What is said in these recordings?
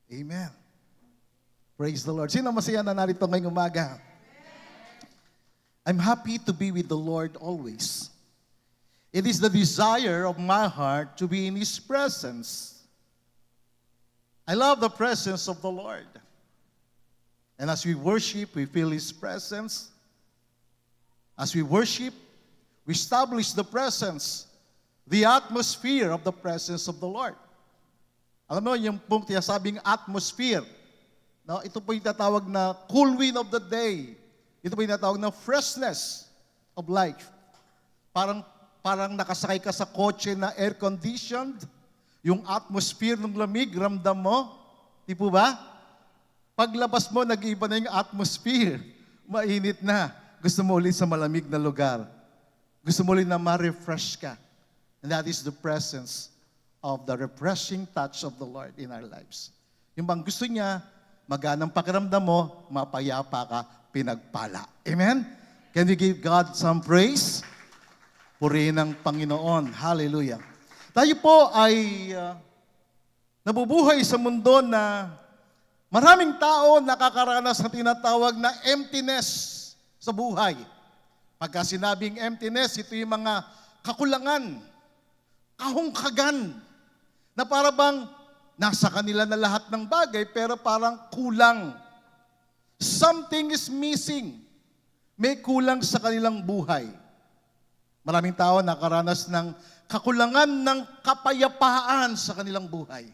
Amen. Praise the Lord. Sino masaya na narito ngayong umaga? I'm happy to be with the Lord always. It is the desire of my heart to be in His presence. I love the presence of the Lord. And as we worship, we feel His presence. As we worship, we establish the presence, the atmosphere of the presence of the Lord. Alam mo, yung pong tinasabing atmosphere, no? Ito po yung tatawag na cool wind of the day. Ito po yung tatawag na freshness of life. Parang nakasakay ka sa kotse na air-conditioned, yung atmosphere ng lamig, ramdam mo. Di po ba? Paglabas mo, nag-iiba na yung atmosphere. Mainit na. Gusto mo ulit sa malamig na lugar. Gusto mo ulit na ma-refresh ka. And that is the presence of the refreshing touch of the Lord in our lives. Yung bang gusto niya, maganang pakiramdam mo, mapayapa ka, pinagpala. Amen? Can we give God some praise? Purihin ng Panginoon. Hallelujah. Tayo po ay nabubuhay sa mundo na maraming tao nakakaranas ng tinatawag na emptiness sa buhay. Pagka sinabing emptiness, ito yung mga kakulangan, kahungkagan, na para bang nasa kanila na lahat ng bagay, pero parang kulang. Something is missing. May kulang sa kanilang buhay. Maraming tao nakaranas ng kakulangan ng kapayapaan sa kanilang buhay.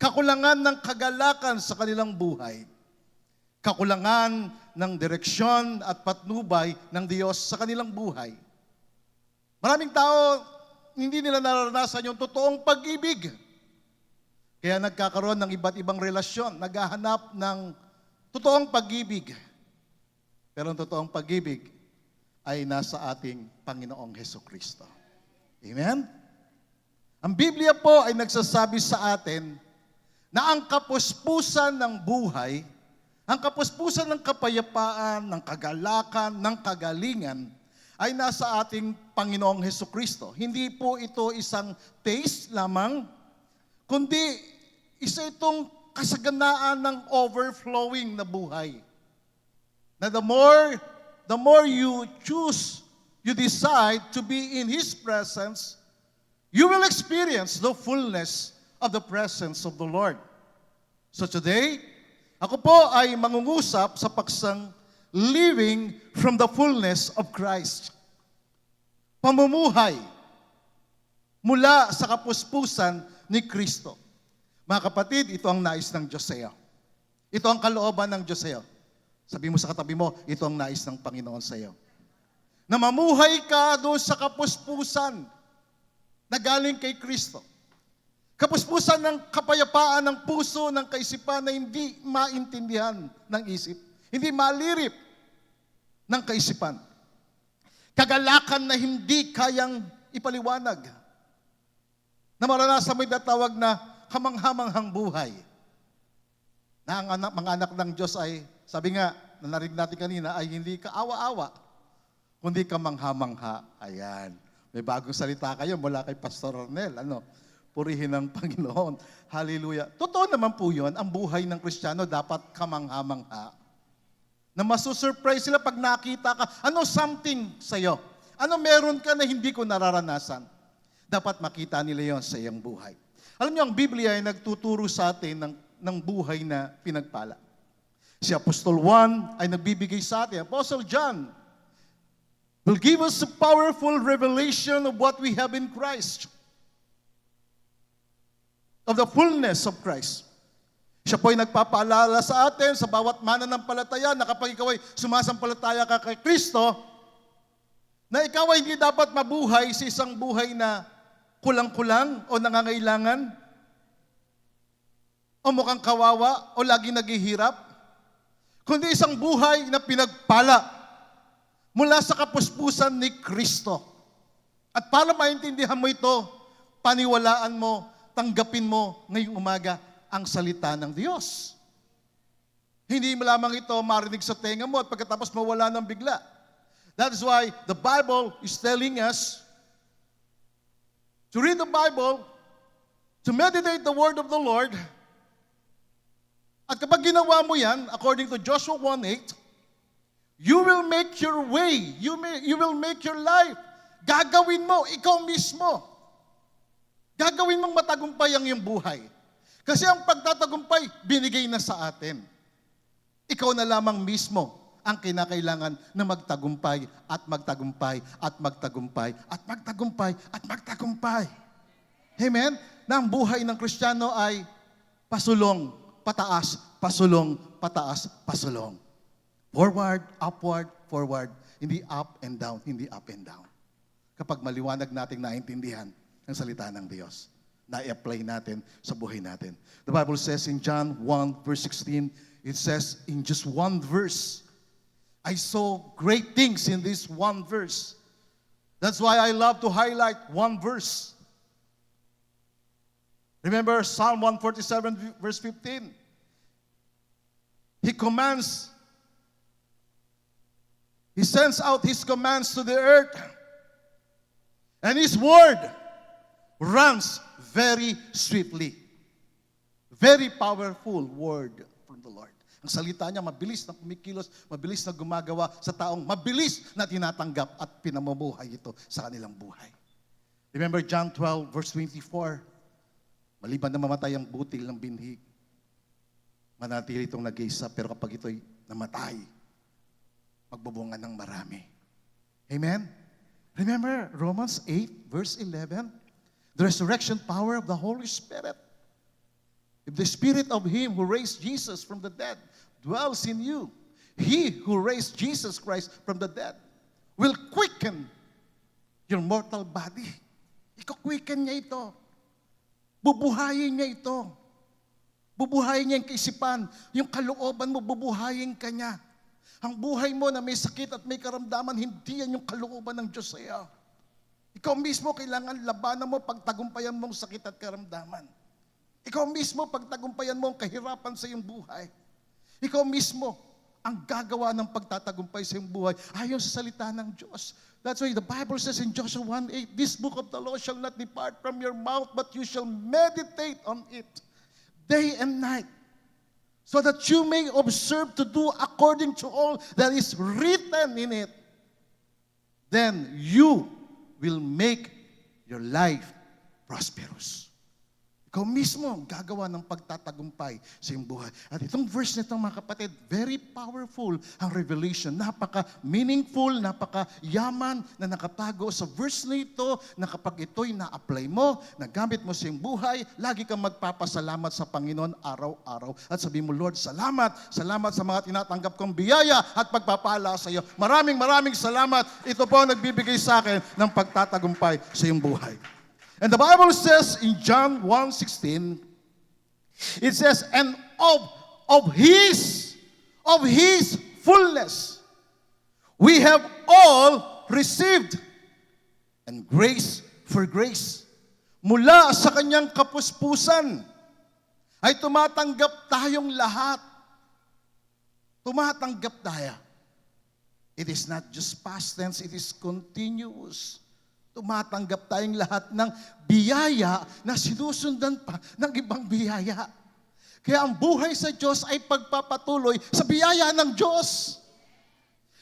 Kakulangan ng kagalakan sa kanilang buhay. Kakulangan ng direksyon at patnubay ng Diyos sa kanilang buhay. Maraming tao, hindi nila nararanasan yung totoong pag-ibig. Kaya nagkakaroon ng iba't ibang relasyon, naghahanap ng totoong pag-ibig. Pero ang totoong pag-ibig ay nasa ating Panginoong Hesukristo. Amen? Ang Biblia po ay nagsasabi sa atin na ang kapuspusan ng buhay, ang kapuspusan ng kapayapaan, ng kagalakan, ng kagalingan, ay nasa ating Panginoong Hesukristo. Hindi po ito isang taste lamang, kundi isa itong kasaganaan ng overflowing na buhay. Na the more you choose, you decide to be in His presence, you will experience the fullness of the presence of the Lord. So today, ako po ay mangungusap sa paksang living from the fullness of Christ. Pamumuhay mula sa kapuspusan ni Kristo. Mga kapatid, ito ang nais ng Diyos sa iyo. Ito ang kalooban ng Diyos sa iyo. Sabi mo sa katabi mo, ito ang nais ng Panginoon sa iyo. Na mamuhay ka doon sa kapuspusan na galing kay Kristo. Kapuspusan ng kapayapaan ng puso, ng kaisipan na hindi maintindihan ng isip. Hindi malirip ng kaisipan. Kagalakan na hindi kayang ipaliwanag. Na maranasan mo yung tatawag na kamanghamanghang buhay. Na ang mga anak ng Diyos ay, sabi nga, narinig natin kanina, ay hindi ka awa-awa, kundi ka mangha-mangha. Ayan. May bagong salita kayo mula kay Pastor Arnel. Purihin ng Panginoon. Hallelujah. Totoo naman po yun, ang buhay ng Kristiyano dapat kamangha-mangha. Na masusurprise sila pag nakita ka, something sa'yo? Meron ka na hindi ko nararanasan? Dapat makita nila yon sa iyong buhay. Alam niyo, ang Biblia ay nagtuturo sa atin ng buhay na pinagpala. Si Apostol Juan ay nagbibigay sa atin. Apostle John will give us a powerful revelation of what we have in Christ. Of the fullness of Christ. Siya po ay nagpapaalala sa atin sa bawat mananampalataya na kapag ikaw ay sumasampalataya ka kay Kristo, na ikaw ay hindi dapat mabuhay sa isang buhay na kulang-kulang o nangangailangan, o mukhang kawawa, o lagi naghihirap, kundi isang buhay na pinagpala mula sa kapuspusan ni Kristo. At para maintindihan mo ito, paniwalaan mo, tanggapin mo ngayong umaga ang salita ng Diyos. Hindi mo lamang ito marinig sa tenga mo at pagkatapos mawala ng bigla. That is why the Bible is telling us to read the Bible, to meditate the word of the Lord, At kapag ginawa mo yan, according to Joshua 1:8, you will make your way. You will make your life. Gagawin mo, ikaw mismo. Gagawin mong matagumpay ang iyong buhay. Kasi ang pagtatagumpay, binigay na sa atin. Ikaw na lamang mismo ang kinakailangan na magtagumpay at magtagumpay at magtagumpay at magtagumpay at magtagumpay. Amen? Na ang buhay ng Kristiyano ay pasulong, pataas, pasulong, pataas, pasulong. Forward, upward, forward. Hindi up and down, hindi up and down. Kapag maliwanag nating naintindihan ang salita ng Diyos, na-apply natin sa buhay natin. The Bible says in John 1 verse 16, it says in just one verse, I saw great things in this one verse. That's why I love to highlight one verse. Remember Psalm 147 verse 15? He commands, He sends out His commands to the earth, and His word runs very swiftly. Very powerful word from the Lord. Ang salita niya, mabilis na kumikilos, mabilis na gumagawa sa taong, mabilis na tinatanggap at pinamumuhay ito sa kanilang buhay. Remember John 12 verse 24, maliban na mamatay ang butil ng binhi, manatili itong nag-iisa, pero kapag ito'y namatay, magbubunga ng marami. Amen? Remember Romans 8 verse 11, the resurrection power of the Holy Spirit. If the Spirit of Him who raised Jesus from the dead dwells in you, He who raised Jesus Christ from the dead will quicken your mortal body. Iko-quicken niya ito. Bubuhayin niya ito. Bubuhayin niya yung kaisipan. Yung kalooban mo, bubuhayin ka niya. Ang buhay mo na may sakit at may karamdaman, hindi yan yung kalooban ng Diyos sa iyo. Ikaw mismo kailangan labanan mo pagtagumpayan mong sakit at karamdaman. Ikaw mismo pagtagumpayan mo ang kahirapan sa iyong buhay. Ikaw mismo ang gagawa ng pagtatagumpay sa iyong buhay ayon sa salita ng Diyos. That's why the Bible says in Joshua 1:8, this book of the law shall not depart from your mouth, but you shall meditate on it day and night, so that you may observe to do according to all that is written in it. Then you will make your life prosperous. Ikaw mismo ang gagawa ng pagtatagumpay sa iyong buhay. At itong verse nito, mga kapatid, very powerful ang revelation. Napaka-meaningful, napaka-yaman na nakatago sa verse nito na kapag ito'y na-apply mo, nagamit mo sa iyong buhay, lagi kang magpapasalamat sa Panginoon araw-araw. At sabi mo, Lord, salamat. Salamat sa mga tinatanggap kong biyaya at pagpapala sa iyo. Maraming salamat. Ito po ang nagbibigay sa akin ng pagtatagumpay sa iyong buhay. And the Bible says in John 1:16, it says, and of His fullness we have all received, and grace for grace. Mula sa kanyang kapuspusan ay tumatanggap tayong lahat. Tumatanggap tayo. It is not just past tense, it is continuous. Tumatanggap tayong lahat ng biyaya na sinusundan pa ng ibang biyaya. Kaya ang buhay sa Diyos ay pagpapatuloy sa biyaya ng Diyos.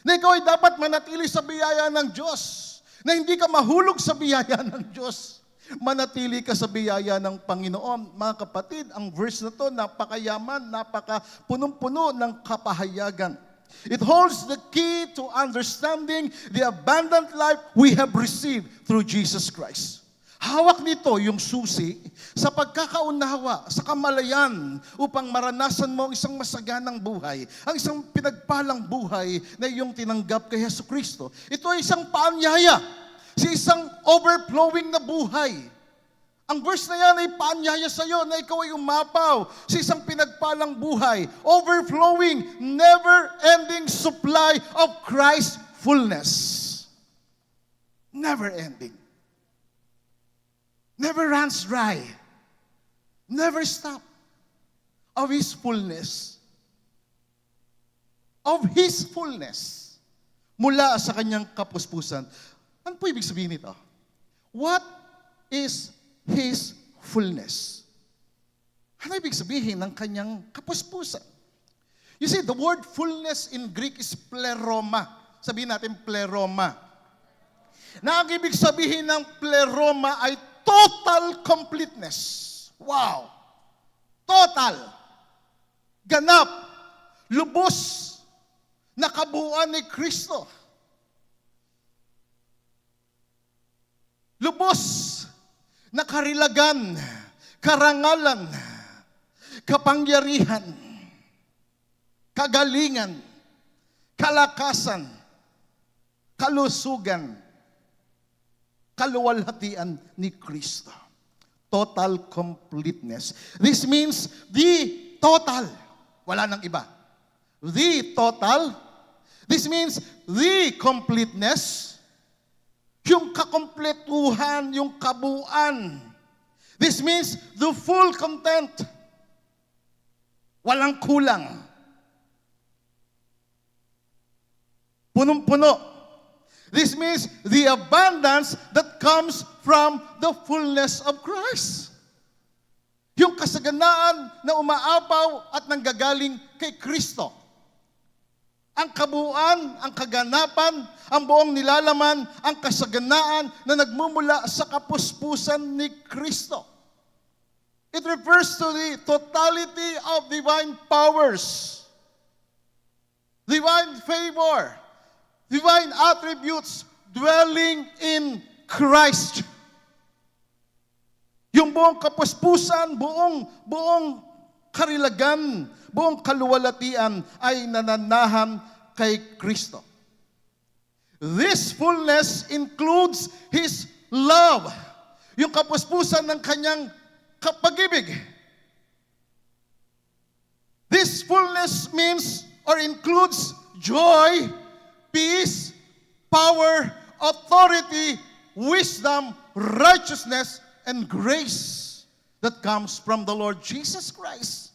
Na ikaw ay dapat manatili sa biyaya ng Diyos. Na hindi ka mahulog sa biyaya ng Diyos. Manatili ka sa biyaya ng Panginoon. Mga kapatid, ang verse na to napakayaman, napakapunong-puno ng kapahayagan. It holds the key to understanding the abundant life we have received through Jesus Christ. Hawak nito yung susi sa pagkakaunawa, sa kamalayan upang maranasan mo ang isang masaganang buhay, ang isang pinagpalang buhay na iyong tinanggap kay Jesucristo. Ito ay isang paanyaya, isang overflowing na buhay. Ang verse na yan ay paanyaya sa iyo na ikaw ay umapaw sa isang pinagpalang buhay, overflowing, never-ending supply of Christ's fullness. Never-ending. Never runs dry. Never stop. Of His fullness. Of His fullness. Mula sa kanyang kapuspusan. Ano po ibig sabihin nito? What is His fullness? Ano ibig sabihin ng kanyang kapuspusan? You see, the word fullness in Greek is pleroma. Sabihin natin pleroma. Na ang ibig sabihin ng pleroma ay total completeness. Wow! Total. Ganap. Lubos. Na kabuuan ni Kristo. Lubos. Na karilagan. Karangalan. Kapangyarihan. Kagalingan. Kalakasan. Kalusugan. Kaluwalhatian ni Kristo. Total completeness. This means the total. Wala nang iba. The total. This means the completeness. Yung kakompletuhan, yung kabuuan. This means the full content. Walang kulang. Punong-puno. This means the abundance that comes from the fullness of Christ. Yung kasaganaan na umaapaw at nanggagaling kay Kristo. Ang kabuuan, ang kaganapan, ang buong nilalaman, ang kasaganaan na nagmumula sa kapuspusan ni Kristo. It refers to the totality of divine powers, divine favor, divine attributes dwelling in Christ. Yung buong kapuspusan, buong karilagan, buong kaluwalhatian ay nananahan kay Kristo. This fullness includes His love. Yung kapuspusan ng kanyang pag-ibig. This fullness means or includes joy, peace, power, authority, wisdom, righteousness, and grace that comes from the Lord Jesus Christ.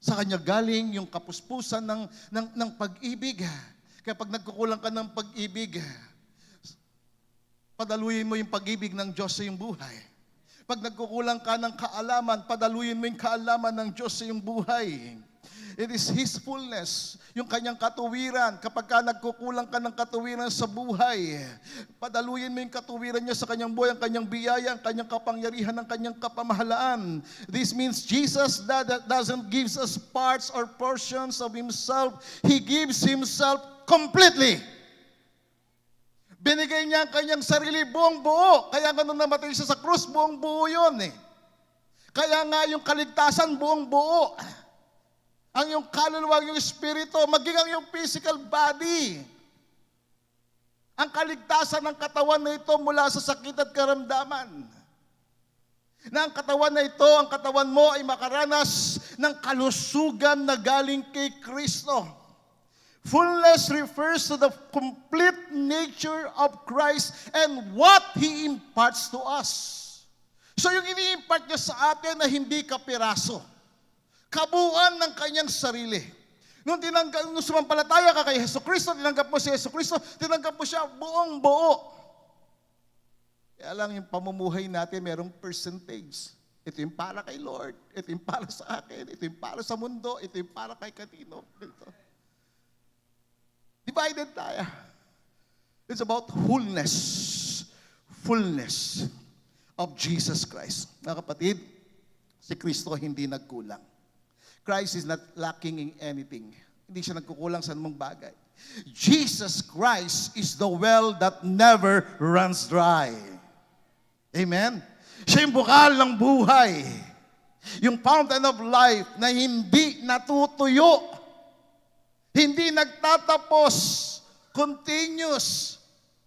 Sa Kanya galing yung kapuspusan ng pag-ibig. Kapag nagkukulang ka ng pag-ibig, padaluyin mo yung pag-ibig ng Diyos sa iyong buhay. Pag nagkukulang ka ng kaalaman, padaluyin mo yung kaalaman ng Diyos sa iyong buhay. It is His fullness, yung kanyang katuwiran. Kapag ka nagkukulang ka ng katuwiran sa buhay, padaluyin mo yung katuwiran niya sa kanyang buhay, ang kanyang biyaya, ang kanyang kapangyarihan, ang kanyang kapamahalaan. This means Jesus doesn't give us parts or portions of Himself. He gives Himself completely. Binigay niya ang kanyang sarili buong buo. Kaya nga nung namatay siya sa krus, buong buo yun eh. Kaya nga yung kaligtasan buong buo. Ang iyong kaluluwa, ang iyong espiritu, maging ang iyong physical body. Ang kaligtasan ng katawan na ito mula sa sakit at karamdaman. Na ang katawan na ito, ang katawan mo ay makaranas ng kalusugan na galing kay Kristo. Fullness refers to the complete nature of Christ and what He imparts to us. So yung ini-impart niya sa atin na hindi kapiraso. Kabuuan ng kanyang sarili. Nung sumampalataya ka kay Hesus Kristo, tinanggap mo si Hesus Kristo, tinanggap mo siya buong buo. Kaya lang yung pamumuhay natin, merong percentage. Ito yung para kay Lord, ito yung para sa akin, ito yung para sa mundo, ito yung para kay kanino. Divided tayo. It's about fullness of Jesus Christ. Mga kapatid, si Kristo hindi nagkulang. Christ is not lacking in anything. Hindi siya nagkukulang sa anumang bagay. Jesus Christ is the well that never runs dry. Amen? Siya yung bukal ng buhay. Yung fountain of life na hindi natutuyo. Hindi nagtatapos. Continuous.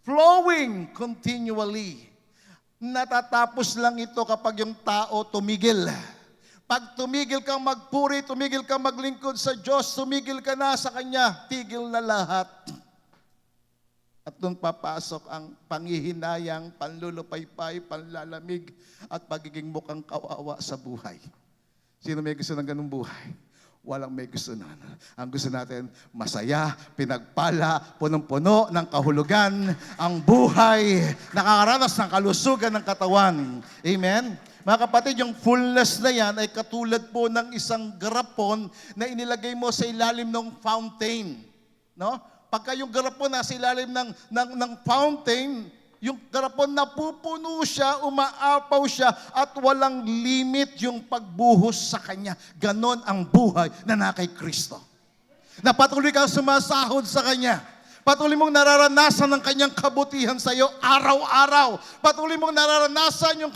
Flowing continually. Natatapos lang ito kapag yung tao tumigil. Pag tumigil kang magpuri, tumigil kang maglingkod sa Diyos, tumigil ka na sa Kanya, tigil na lahat. At doon papasok ang panghihinayang, panlulupaypay, panlalamig, at pagiging mukhang kawawa sa buhay. Sino may gusto ng ganung buhay? Walang may gusto nun. Ang gusto natin, masaya, pinagpala, punong-puno ng kahulugan, ang buhay, nakakaranas ng kalusugan ng katawan. Amen? Mga kapatid, yung fullness na yan ay katulad po ng isang garapon na inilagay mo sa ilalim ng fountain. No? Pagka yung garapon nasa ilalim ng fountain, yung garapon napupuno siya, umaapaw siya, at walang limit yung pagbuhos sa kanya. Ganon ang buhay na kay Kristo. Na patuloy kang sumasahod sa kanya. Patuloy mong nararanasan ng kanyang kabutihan sa iyo araw-araw. Patuloy mong nararanasan yung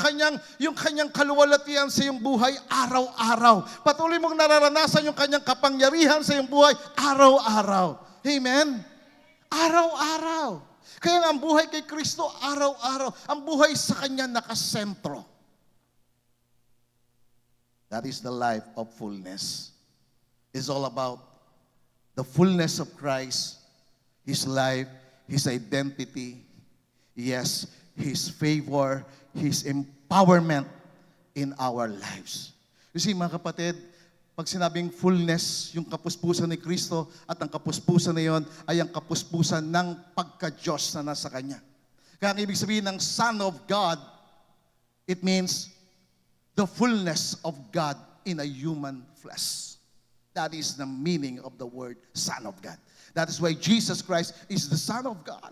kanyang kaluwalhatian sa iyong buhay araw-araw. Patuloy mong nararanasan yung kanyang kapangyarihan sa iyong buhay araw-araw. Amen? Araw-araw. Kaya ang buhay kay Kristo araw-araw. Ang buhay sa kanya nakasentro. That is the life of fullness. It's all about the fullness of Christ, His life, His identity, yes, His favor, His empowerment in our lives. You see, mga kapatid, pag sinabing fullness, yung kapuspusan ni Kristo, at ang kapuspusan na yon ay ang kapuspusan ng pagka-Diyos na nasa Kanya. Kaya ang ibig sabihin ng Son of God, it means the fullness of God in a human flesh. That is the meaning of the word Son of God. That is why Jesus Christ is the Son of God.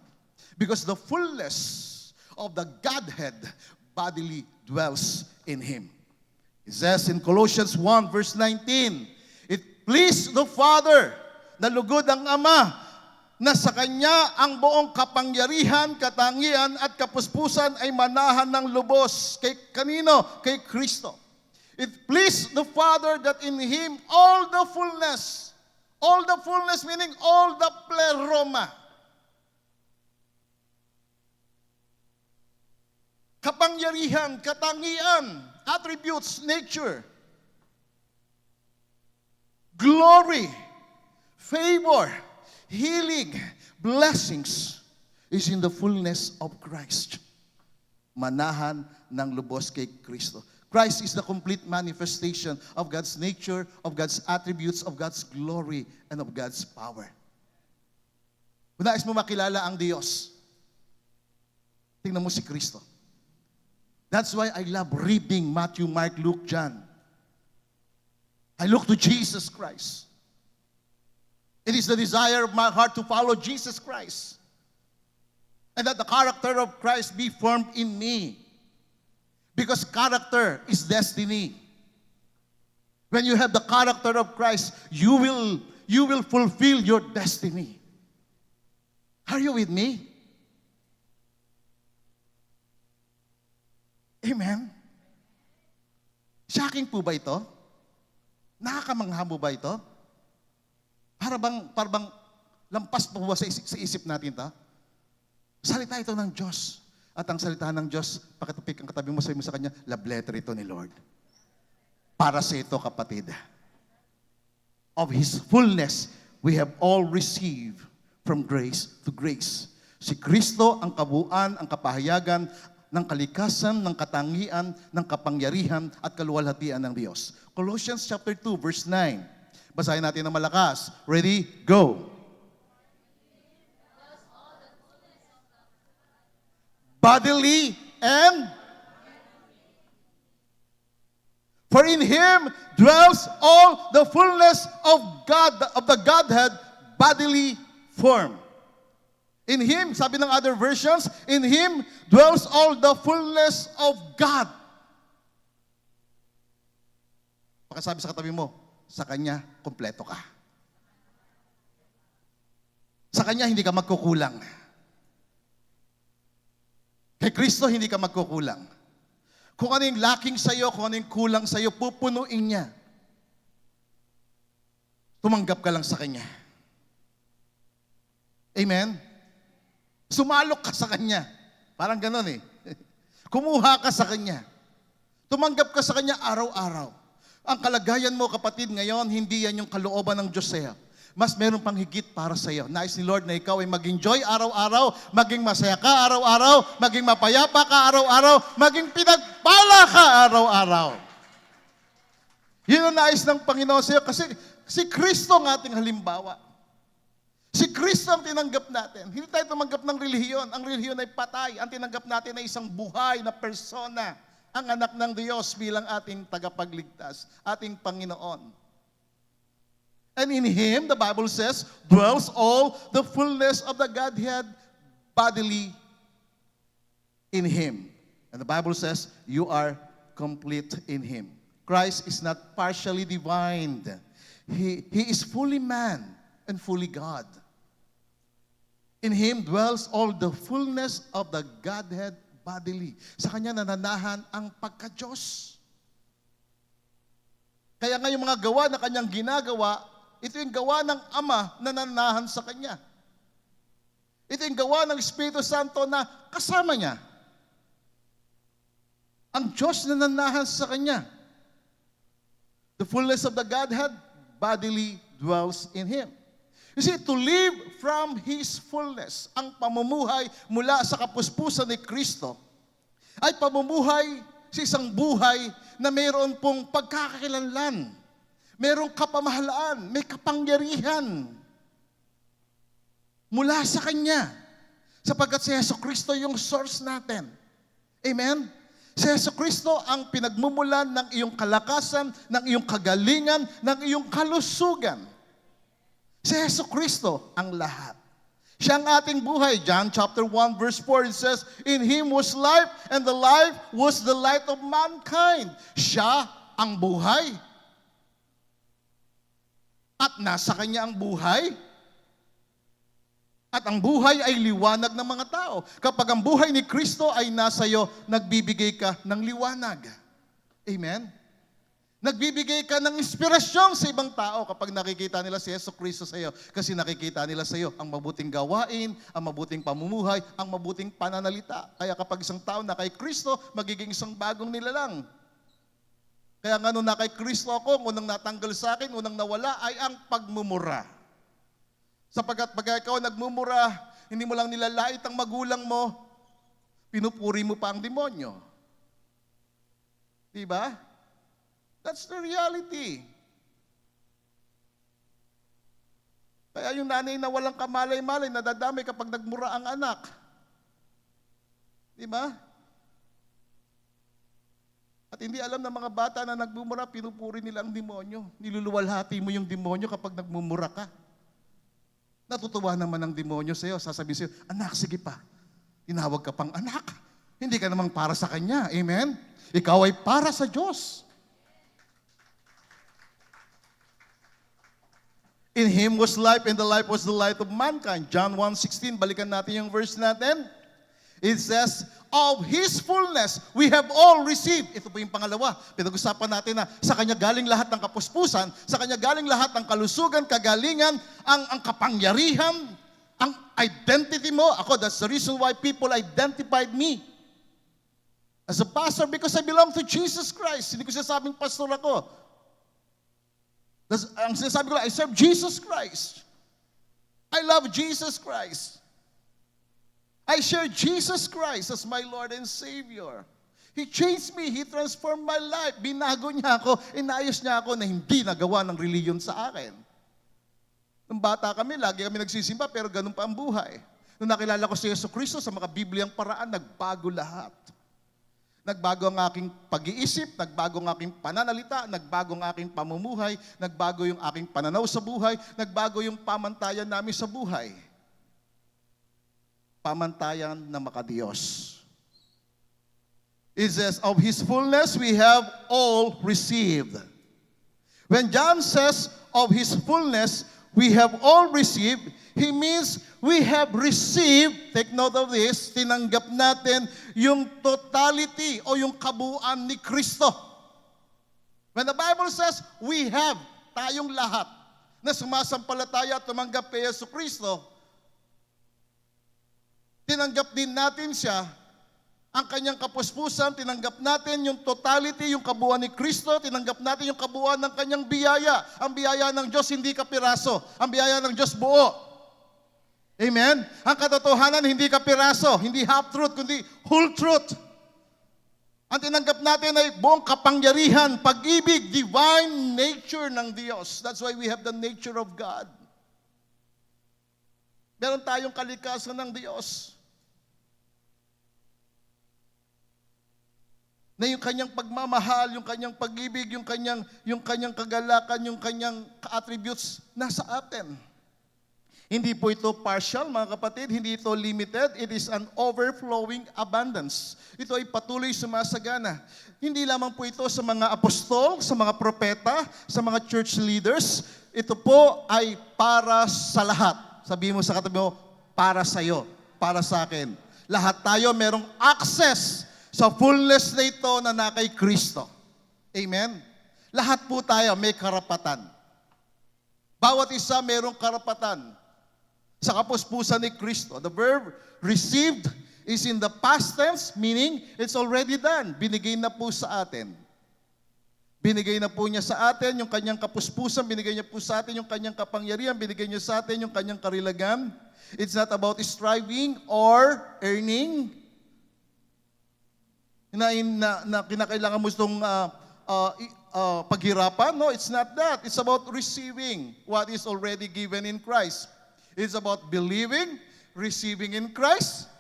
Because the fullness of the Godhead bodily dwells in Him. It says in Colossians 1 verse 19, it pleased the Father, nalugod ang Ama, na sa Kanya ang buong kapangyarihan, katangian at kapuspusan ay manahan ng lubos. Kanino? Kay Kristo. It pleased the Father that in Him all the fullness meaning all the pleroma, kapangyarihan, katangian, attributes, nature, glory, favor, healing, blessings is in the fullness of Christ. Manahan ng lubos kay Kristo. Christ is the complete manifestation of God's nature, of God's attributes, of God's glory, and of God's power. Kung nais mo makilala ang Diyos, tingnan mo si Kristo. That's why I love reading Matthew, Mark, Luke, John. I look to Jesus Christ. It is the desire of my heart to follow Jesus Christ. And that the character of Christ be formed in me. Because character is destiny. When you have the character of Christ, you will fulfill your destiny. Are you with me? Amen? Shocking po ba ito? Nakakamangha mo ba ito? Para bang lampas po ba sa isip natin ito? Salita ito ng Diyos. At ang salita ng Diyos, pakitapik ang katabi mo, sabi mo sa Kanya, love letter ito ni Lord. Para sa ito, kapatid. Of His fullness, we have all received from grace to grace. Si Kristo ang kabuuan, ang kapahayagan ng kalikasan, ng katangian, ng kapangyarihan at kaluwalhatian ng Diyos. Colossians chapter 2, verse 9. Basahin natin ng malakas. Ready? Go! Bodily and for in Him dwells all the fullness of God, of the Godhead, bodily form. In Him, sabi ng other versions, in Him dwells all the fullness of God. Pagkasabi sa katabi mo, sa Kanya, kompleto ka. Sa Kanya, hindi ka magkukulang. Kay Kristo, hindi ka magkukulang. Kung ano yung lacking sa'yo, kung ano yung kulang sa'yo, pupunuin niya. Tumanggap ka lang sa Kanya. Amen? Sumalok ka sa Kanya. Parang ganon eh. Kumuha ka sa Kanya. Tumanggap ka sa Kanya araw-araw. Ang kalagayan mo, kapatid, ngayon, hindi yan yung kalooban ng Diyos sa'yo. Mas meron pang higit para sa iyo. Nais ni Lord na ikaw ay mag-enjoy araw-araw, maging masaya ka araw-araw, maging mapayapa ka araw-araw, maging pinagpala ka araw-araw. Yun ang nais ng Panginoon sa iyo kasi si Kristo ang ating halimbawa. Si Kristo ang tinanggap natin. Hindi tayo tumanggap ng relihiyon. Ang relihiyon ay patay. Ang tinanggap natin ay isang buhay na persona. ang anak ng Diyos bilang ating tagapagligtas, ating Panginoon. And in Him, the Bible says, dwells all the fullness of the Godhead bodily in Him. And the Bible says, you are complete in Him. Christ is not partially divine. He is fully man and fully God. In Him dwells all the fullness of the Godhead bodily. Sa Kanya nananahan ang pagka-Diyos. Kaya nga yung mga gawa na Kanyang ginagawa, ito yung gawa ng Ama na nananahan sa Kanya. Ito yung gawa ng Espiritu Santo na kasama niya. Ang Diyos na nananahan sa Kanya. The fullness of the Godhead bodily dwells in Him. You see, to live from His fullness, ang pamumuhay mula sa kapuspusan ni Kristo, ay pamumuhay sa isang buhay na mayroon pong pagkakakilanlan, mayroong kapamahalaan, may kapangyarihan mula sa Kanya, sapagkat si Jesucristo yung source natin. Amen? Si Jesucristo ang pinagmumulan ng iyong kalakasan, ng iyong kagalingan, ng iyong kalusugan. Si Jesucristo ang lahat. Siya ang ating buhay. John chapter 1 verse 4, it says, in Him was life, and the life was the light of mankind. Siya ang buhay. At nasa Kanya ang buhay. At ang buhay ay liwanag ng mga tao. Kapag ang buhay ni Kristo ay nasa iyo, nagbibigay ka ng liwanag. Amen? Nagbibigay ka ng inspirasyon sa ibang tao kapag nakikita nila si Jesucristo sa iyo. Kasi nakikita nila sa iyo ang mabuting gawain, ang mabuting pamumuhay, ang mabuting pananalita. Kaya kapag isang tao na kay Kristo, magiging isang bagong nilalang. Kaya nga nung na kay Kristo ako, unang natanggal sa akin, unang nawala ay ang pagmumura. Sapagkat pag ikaw nagmumura, hindi mo lang nilalait ang magulang mo, pinupuri mo pa ang demonyo. Diba? That's the reality. Kaya yung nanay na walang kamalay-malay, nadadamay kapag nagmura ang anak. Diba? At hindi alam ng mga bata na nagmumura, pinupuri nila ang demonyo. Niluluwalhati mo yung demonyo kapag nagmumura ka. Natutuwa naman ang demonyo sa iyo. Sasabihin sa iyo, anak, sige pa. Tinawag ka pang anak. Hindi ka namang para sa kanya. Amen? Ikaw ay para sa Diyos. In Him was life, and the life was the light of mankind. John 1:16, balikan natin yung verse natin. It says, of His fullness, we have all received. Ito po yung pangalawa. Pinag-usapan natin na sa Kanya galing lahat ng kapuspusan, sa Kanya galing lahat ng kalusugan, kagalingan, ang kapangyarihan, ang identity mo. Ako, that's the reason why people identified me as a pastor, because I belong to Jesus Christ. Hindi ko sinasabing pastor ako. Ang sinasabi ko lang, I serve Jesus Christ. I love Jesus Christ. I share Jesus Christ as my Lord and Savior. He changed me. He transformed my life. Binago niya ako. Inayos niya ako na hindi nagawa ng reliyon sa akin. Nung bata kami, lagi kami nagsisimba, pero ganun pa ang buhay. Nung nakilala ko si Jesucristo sa mga Bibliang paraan, nagbago lahat. Nagbago ang aking pag-iisip, nagbago ang aking pananalita, nagbago ang aking pamumuhay, nagbago yung aking pananaw sa buhay, nagbago yung pamantayan namin sa buhay. Pamantayan na makadiyos. It says, of His fullness we have all received. When John says, of His fullness we have all received, he means we have received, take note of this, tinanggap natin yung totality o yung kabuuan ni Kristo. When the Bible says, we have, tayong lahat, na sumasampalataya at tumanggap kay Jesucristo, tinanggap din natin siya, ang kanyang kapuspusan, tinanggap natin yung totality, yung kabuuan ni Kristo, tinanggap natin yung kabuuan ng kanyang biyaya. Ang biyaya ng Diyos hindi kapiraso, ang biyaya ng Diyos buo. Amen? Ang katotohanan hindi kapiraso, hindi half-truth, kundi whole truth. Ang tinanggap natin ay buong kapangyarihan, pag-ibig, divine nature ng Diyos. That's why we have the nature of God. Meron tayong kalikasan ng Diyos. na yung kanyang pagmamahal, yung kanyang pag-ibig, yung kanyang kagalakan, yung kanyang attributes nasa atin. Hindi po ito partial, mga kapatid, hindi ito limited, it is an overflowing abundance. Ito ay patuloy sumasagana. Hindi lamang po ito sa mga apostol, sa mga propeta, sa mga church leaders, ito po ay para sa lahat. Sabihin mo sa katabi mo, para sa iyo, para sa akin. Lahat tayo merong access sa fullness na ito na kay Kristo. Amen? Lahat po tayo may karapatan. Bawat isa merong karapatan sa kapuspusan ni Kristo. The verb received is in the past tense, meaning it's already done. Binigay na po sa atin. Binigay na po niya sa atin yung kanyang kapuspusan, binigay niya po sa atin yung kanyang kapangyarihan, binigay niya sa atin yung kanyang karilagan. It's not about striving or earning. Na kinakailangan mo itong paghirapan. No, it's not that. It's about receiving what is already given in Christ. It's about believing, receiving in Christ,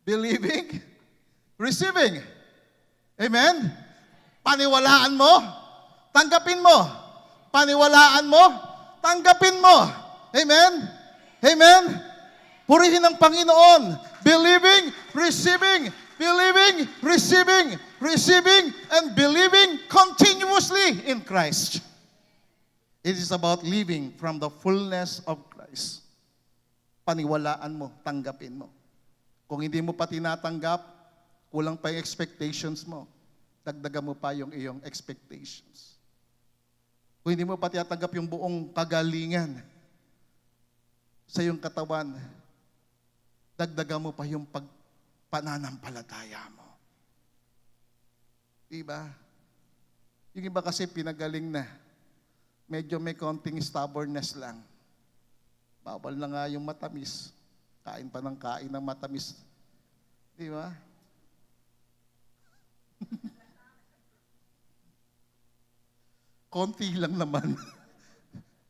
believing, receiving. Amen? Paniwalaan mo, tanggapin mo. Paniwalaan mo, tanggapin mo. Amen? Amen? Purihin ang Panginoon. Believing, receiving, believing, receiving, and believing continuously in Christ. It is about living from the fullness of Christ. Paniwalaan mo, tanggapin mo. Kung hindi mo pa tinatanggap, kulang pa yung expectations mo. Dagdagan mo pa yung iyong expectations. Kung hindi mo pa tinatanggap yung buong kagalingan sa iyong katawan, dagdagan mo pa yung pananampalataya mo. Diba? Yung iba kasi pinagaling na. Medyo may konting stubbornness lang. Bawal na nga yung matamis. Kain pa ng kain ng matamis. Di ba? Konti lang naman.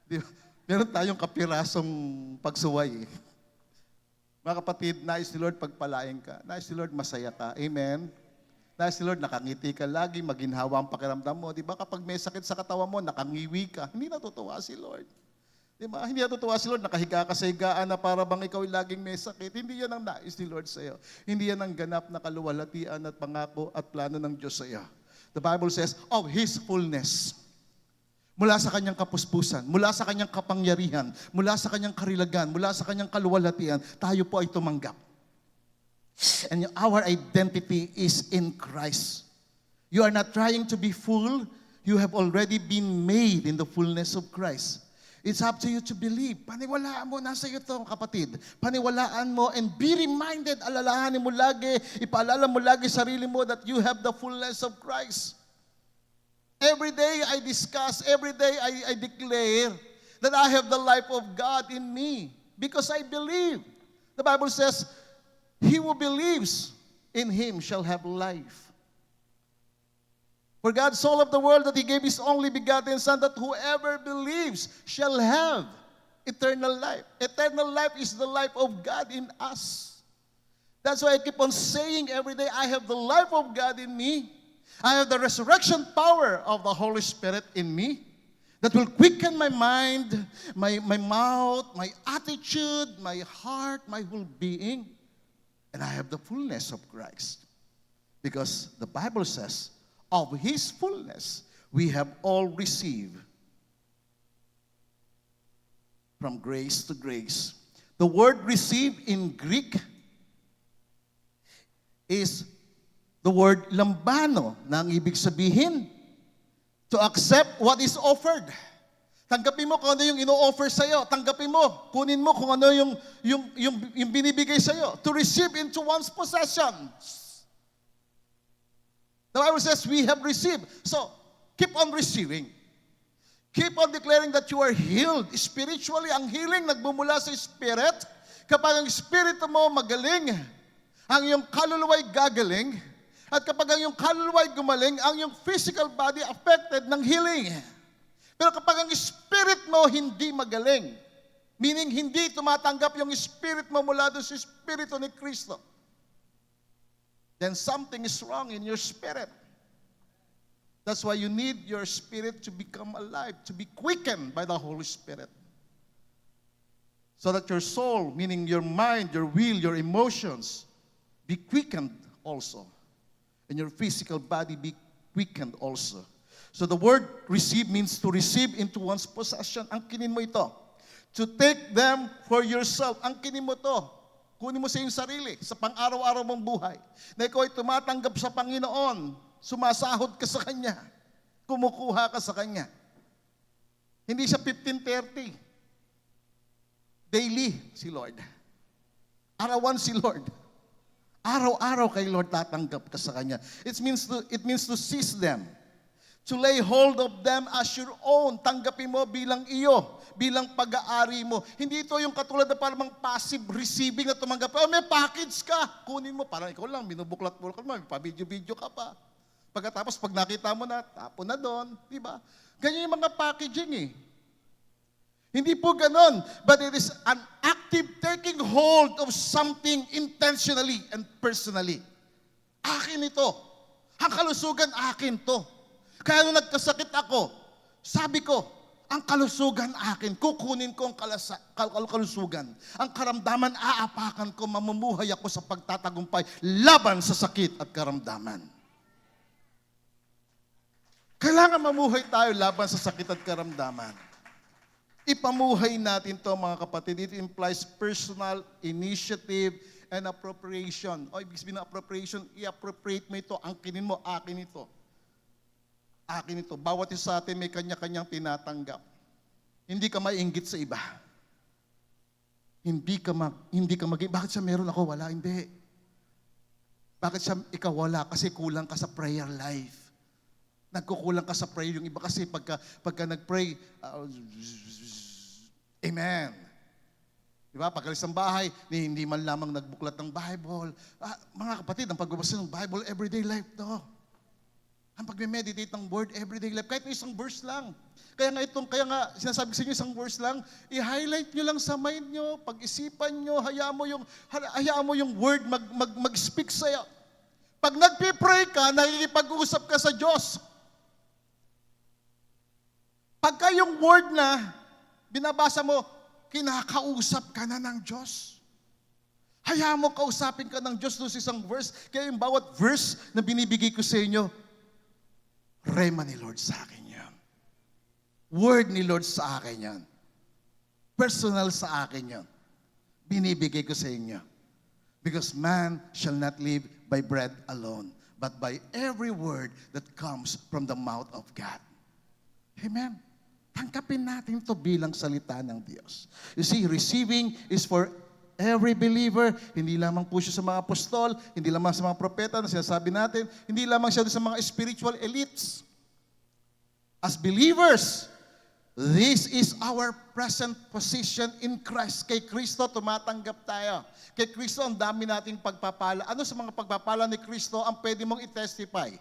Di ba? Meron tayong kapirasong pagsuway. Mga kapatid, nais ni Lord pagpalain ka. Nais ni Lord masaya ka. Amen? Nais ni Lord nakangiti ka lagi, maginhawa ang pakiramdam mo. Di ba kapag may sakit sa katawan mo, nakangiwi ka, hindi natutuwa si Lord. Di ba? Hindi natutuwa si Lord, nakahiga ka sa higaan na para bang ikaw laging may sakit. Hindi yan ang nais ni Lord sa iyo. Hindi yan ang ganap na kaluwalhatian at pangako at plano ng Diyos sa iyo. The Bible says, of His fullness. Mula sa kanyang kapuspusan, mula sa kanyang kapangyarihan, mula sa kanyang karilagan, mula sa kanyang kaluwalhatian, tayo po ay tumanggap. And our identity is in Christ. You are not trying to be full. You have already been made in the fullness of Christ. It's up to you to believe. Paniwalaan mo, nasa iyo ito, kapatid. Paniwalaan mo and be reminded, alalahanin mo lagi, ipaalala mo lagi sarili mo that you have the fullness of Christ. Every day I discuss, every day I declare that I have the life of God in me because I believe. The Bible says, he who believes in him shall have life. For God so loved the world that he gave his only begotten Son, that whoever believes shall have eternal life. Eternal life is the life of God in us. That's why I keep on saying every day, I have the life of God in me. I have the resurrection power of the Holy Spirit in me that will quicken my mind, my mouth, my attitude, my heart, my whole being. And I have the fullness of Christ. Because the Bible says, of His fullness, we have all received from grace to grace. The word receive in Greek is the word lambano, na ang ibig sabihin, to accept what is offered. Tanggapin mo kung ano yung ino-offer sa'yo. Tanggapin mo, kunin mo kung ano yung binibigay sa'yo. To receive into one's possessions. The Bible says we have received. So, keep on receiving. Keep on declaring that you are healed. Spiritually, ang healing nagbumula sa Spirit. Kapag ang Espiritu mo magaling, ang iyong kaluluwa'y gagaling. At kapag ang iyong kaluluwa'y gumaling, ang iyong physical body affected ng healing. Pero kapag ang spirit mo hindi magaling, meaning hindi tumatanggap yung spirit mo mula doon sa Espiritu ni Kristo, then something is wrong in your spirit. That's why you need your spirit to become alive, to be quickened by the Holy Spirit. So that your soul, meaning your mind, your will, your emotions, be quickened also. And your physical body be quickened also. So the word receive means to receive into one's possession. Angkinin mo ito. To take them for yourself. Angkinin mo to. Kunin mo sa iyong sarili, sa pang-araw-araw mong buhay. Na ikaw ay tumatanggap sa Panginoon. Sumasahod ka sa Kanya. Kumukuha ka sa Kanya. Hindi siya 15:30. Daily si Lord. Arawan si Lord. Araw-araw kay Lord tatanggap ka sa Kanya. It means to seize them. To lay hold of them as your own. Tanggapin mo bilang iyo, bilang pag-aari mo. Hindi ito yung katulad na parang passive receiving na tumanggap. Oh, may package ka. Kunin mo, parang ikaw lang, binubuklat-buklat mo, may pa-video-video ka pa. Pagkatapos, pag nakita mo na, tapo na doon. Diba? Ganyan yung mga packaging eh. Hindi po ganon, but it is an active taking hold of something intentionally and personally. Akin ito. Ang kalusugan, akin to. Kaya nung nagkasakit ako, sabi ko, ang kalusugan akin, kukunin ko ang kalusugan. Ang karamdaman, aapakan ko, mamumuhay ako sa pagtatagumpay laban sa sakit at karamdaman. Kailangan mamuhay tayo laban sa sakit at karamdaman. Ipamuhay natin to mga kapatid. It implies personal initiative and appropriation. O ibig sabihin ng appropriation, i-appropriate mo ito, angkinin mo, akin ito. Akin ito. Bawat isa sa atin may kanya-kanyang tinatanggap. Hindi ka maiinggit sa iba. Hindi ka bakit siya meron ako, wala? Hindi. Bakit siya ikaw wala? Kasi kulang ka sa prayer life. Nagkukulang ka sa prayer. Yung iba kasi pagka nag-pray, amen. Diba? Pag-alis ng bahay, hindi man lamang nagbuklat ng Bible. Mga kapatid, ang pagbabasa ng Bible, everyday life to. Ang pag-meditate ng word, everyday life, kahit isang verse lang. Kaya nga sinasabi ko sa inyo, isang verse lang, i-highlight nyo lang sa mind nyo, pag-isipan nyo, hayaan mo yung word mag-speak sa'yo. Pag nagpipray ka, nakikipag-uusap ka sa Diyos. Pagka yung word na binabasa mo, kinakausap ka na ng Diyos. Hayaan mo kausapin ka ng Diyos doon sa isang verse. Kaya yung bawat verse na binibigay ko sa inyo, rema ni Lord sa akin yan. Word ni Lord sa akin yan. Personal sa akin yan. Binibigay ko sa inyo. Because man shall not live by bread alone, but by every word that comes from the mouth of God. Amen. Tangkapin natin ito bilang salita ng Diyos. You see, receiving is for every believer. Hindi lamang po siya sa mga apostol, hindi lamang sa mga propeta na sinasabi natin, hindi lamang siya sa mga spiritual elites. As believers, this is our present position in Christ. Kay Kristo, tumatanggap tayo. Kay Kristo, ang dami nating pagpapala. Ano sa mga pagpapala ni Kristo ang pwede mong i-testify?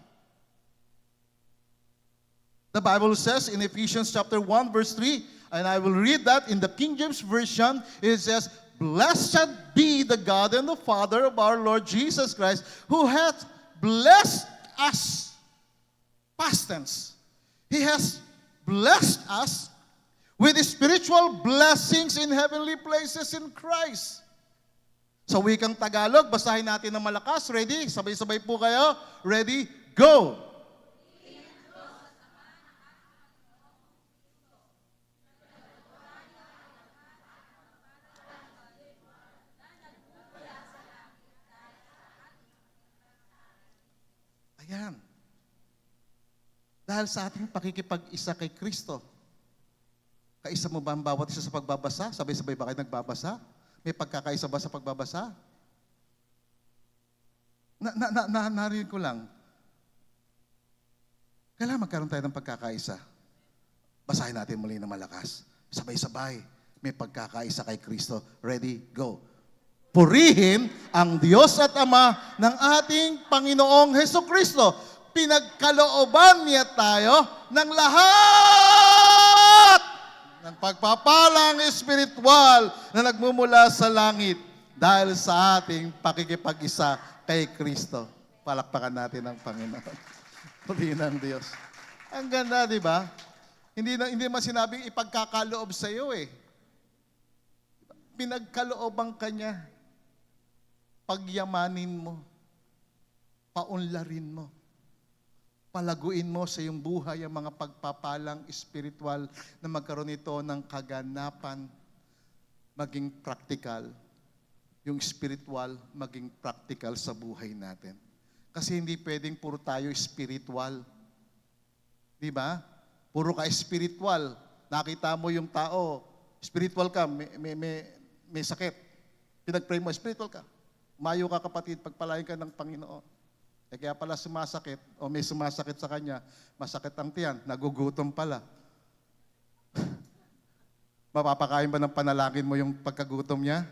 The Bible says in Ephesians chapter 1 verse 3, and I will read that in the King James Version, it says, "Blessed be the God and the Father of our Lord Jesus Christ, who hath blessed us," past tense, He has blessed us with spiritual blessings in heavenly places in Christ. Sa wikang Tagalog, basahin natin ng malakas. Ready? Sabay-sabay po kayo. Ready? Go! Ayan. Dahil sa ating pakikipag-isa kay Kristo, kaisa mo ba ang bawat isa sa pagbabasa? Sabay-sabay ba kayo nagbabasa? May pagkakaisa ba sa pagbabasa? Narinig ko lang. Kailangan magkaroon tayo ng pagkakaisa. Basahin natin muli na malakas. Sabay-sabay. May pagkakaisa kay Kristo. Ready? Go. Purihin ang Diyos at Ama ng ating Panginoong Hesukristo. Pinagkalooban niya tayo ng lahat ng pagpapalang espiritual na nagmumula sa langit dahil sa ating pakikipag-isa kay Kristo. Palakpakan natin ang Panginoon. Purihin ang Diyos. Ang ganda, di ba? Hindi man sinabing ipagkakaloob sa iyo eh. Pinagkalooban ka niya. Pagyamanin mo. Paunlarin mo. Palaguin mo sa iyong buhay ang mga pagpapalang espiritual na magkaroon ito ng kaganapan, maging practical. Yung spiritual, maging practical sa buhay natin. Kasi hindi pwedeng puro tayo spiritual. Di ba? Puro ka spiritual. Nakita mo yung tao, spiritual ka, may sakit. Pinag-pray mo, spiritual ka. Mayo ka kapatid, pagpalain ka ng Panginoon. Kaya pala sumasakit, o may sumasakit sa kanya, masakit ang tiyan, nagugutom pala. Mapapakain ba ng panalangin mo yung pagkagutom niya?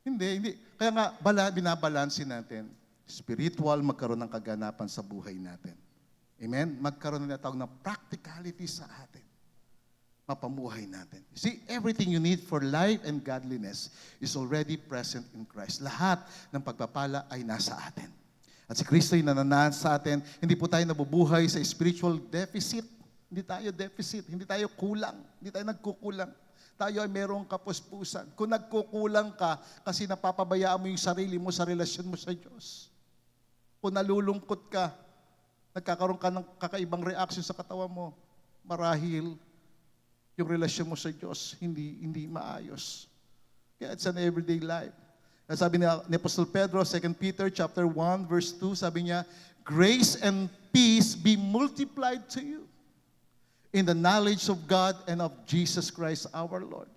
Hindi. Kaya nga, binabalansin natin. Spiritual, magkaroon ng kaganapan sa buhay natin. Amen? Magkaroon na tawag ng practicality sa atin. Mapamuhay natin. See, everything you need for life and godliness is already present in Christ. Lahat ng pagpapala ay nasa atin. At si Kristo ay nananahan sa atin. Hindi po tayo nabubuhay sa spiritual deficit. Hindi tayo deficit. Hindi tayo kulang. Hindi tayo nagkukulang. Tayo ay merong kapuspusan. Kung nagkukulang ka kasi napapabayaan mo yung sarili mo sa relasyon mo sa Diyos. Kung nalulungkot ka, nagkakaroon ka ng kakaibang reaction sa katawan mo, marahil yung relasyon mo sa Diyos hindi maayos. Kaya it's an everyday life. Sabi ni Apostle Pedro, 2 Peter chapter 1 verse 2, sabi niya, grace and peace be multiplied to you in the knowledge of God and of Jesus Christ our Lord.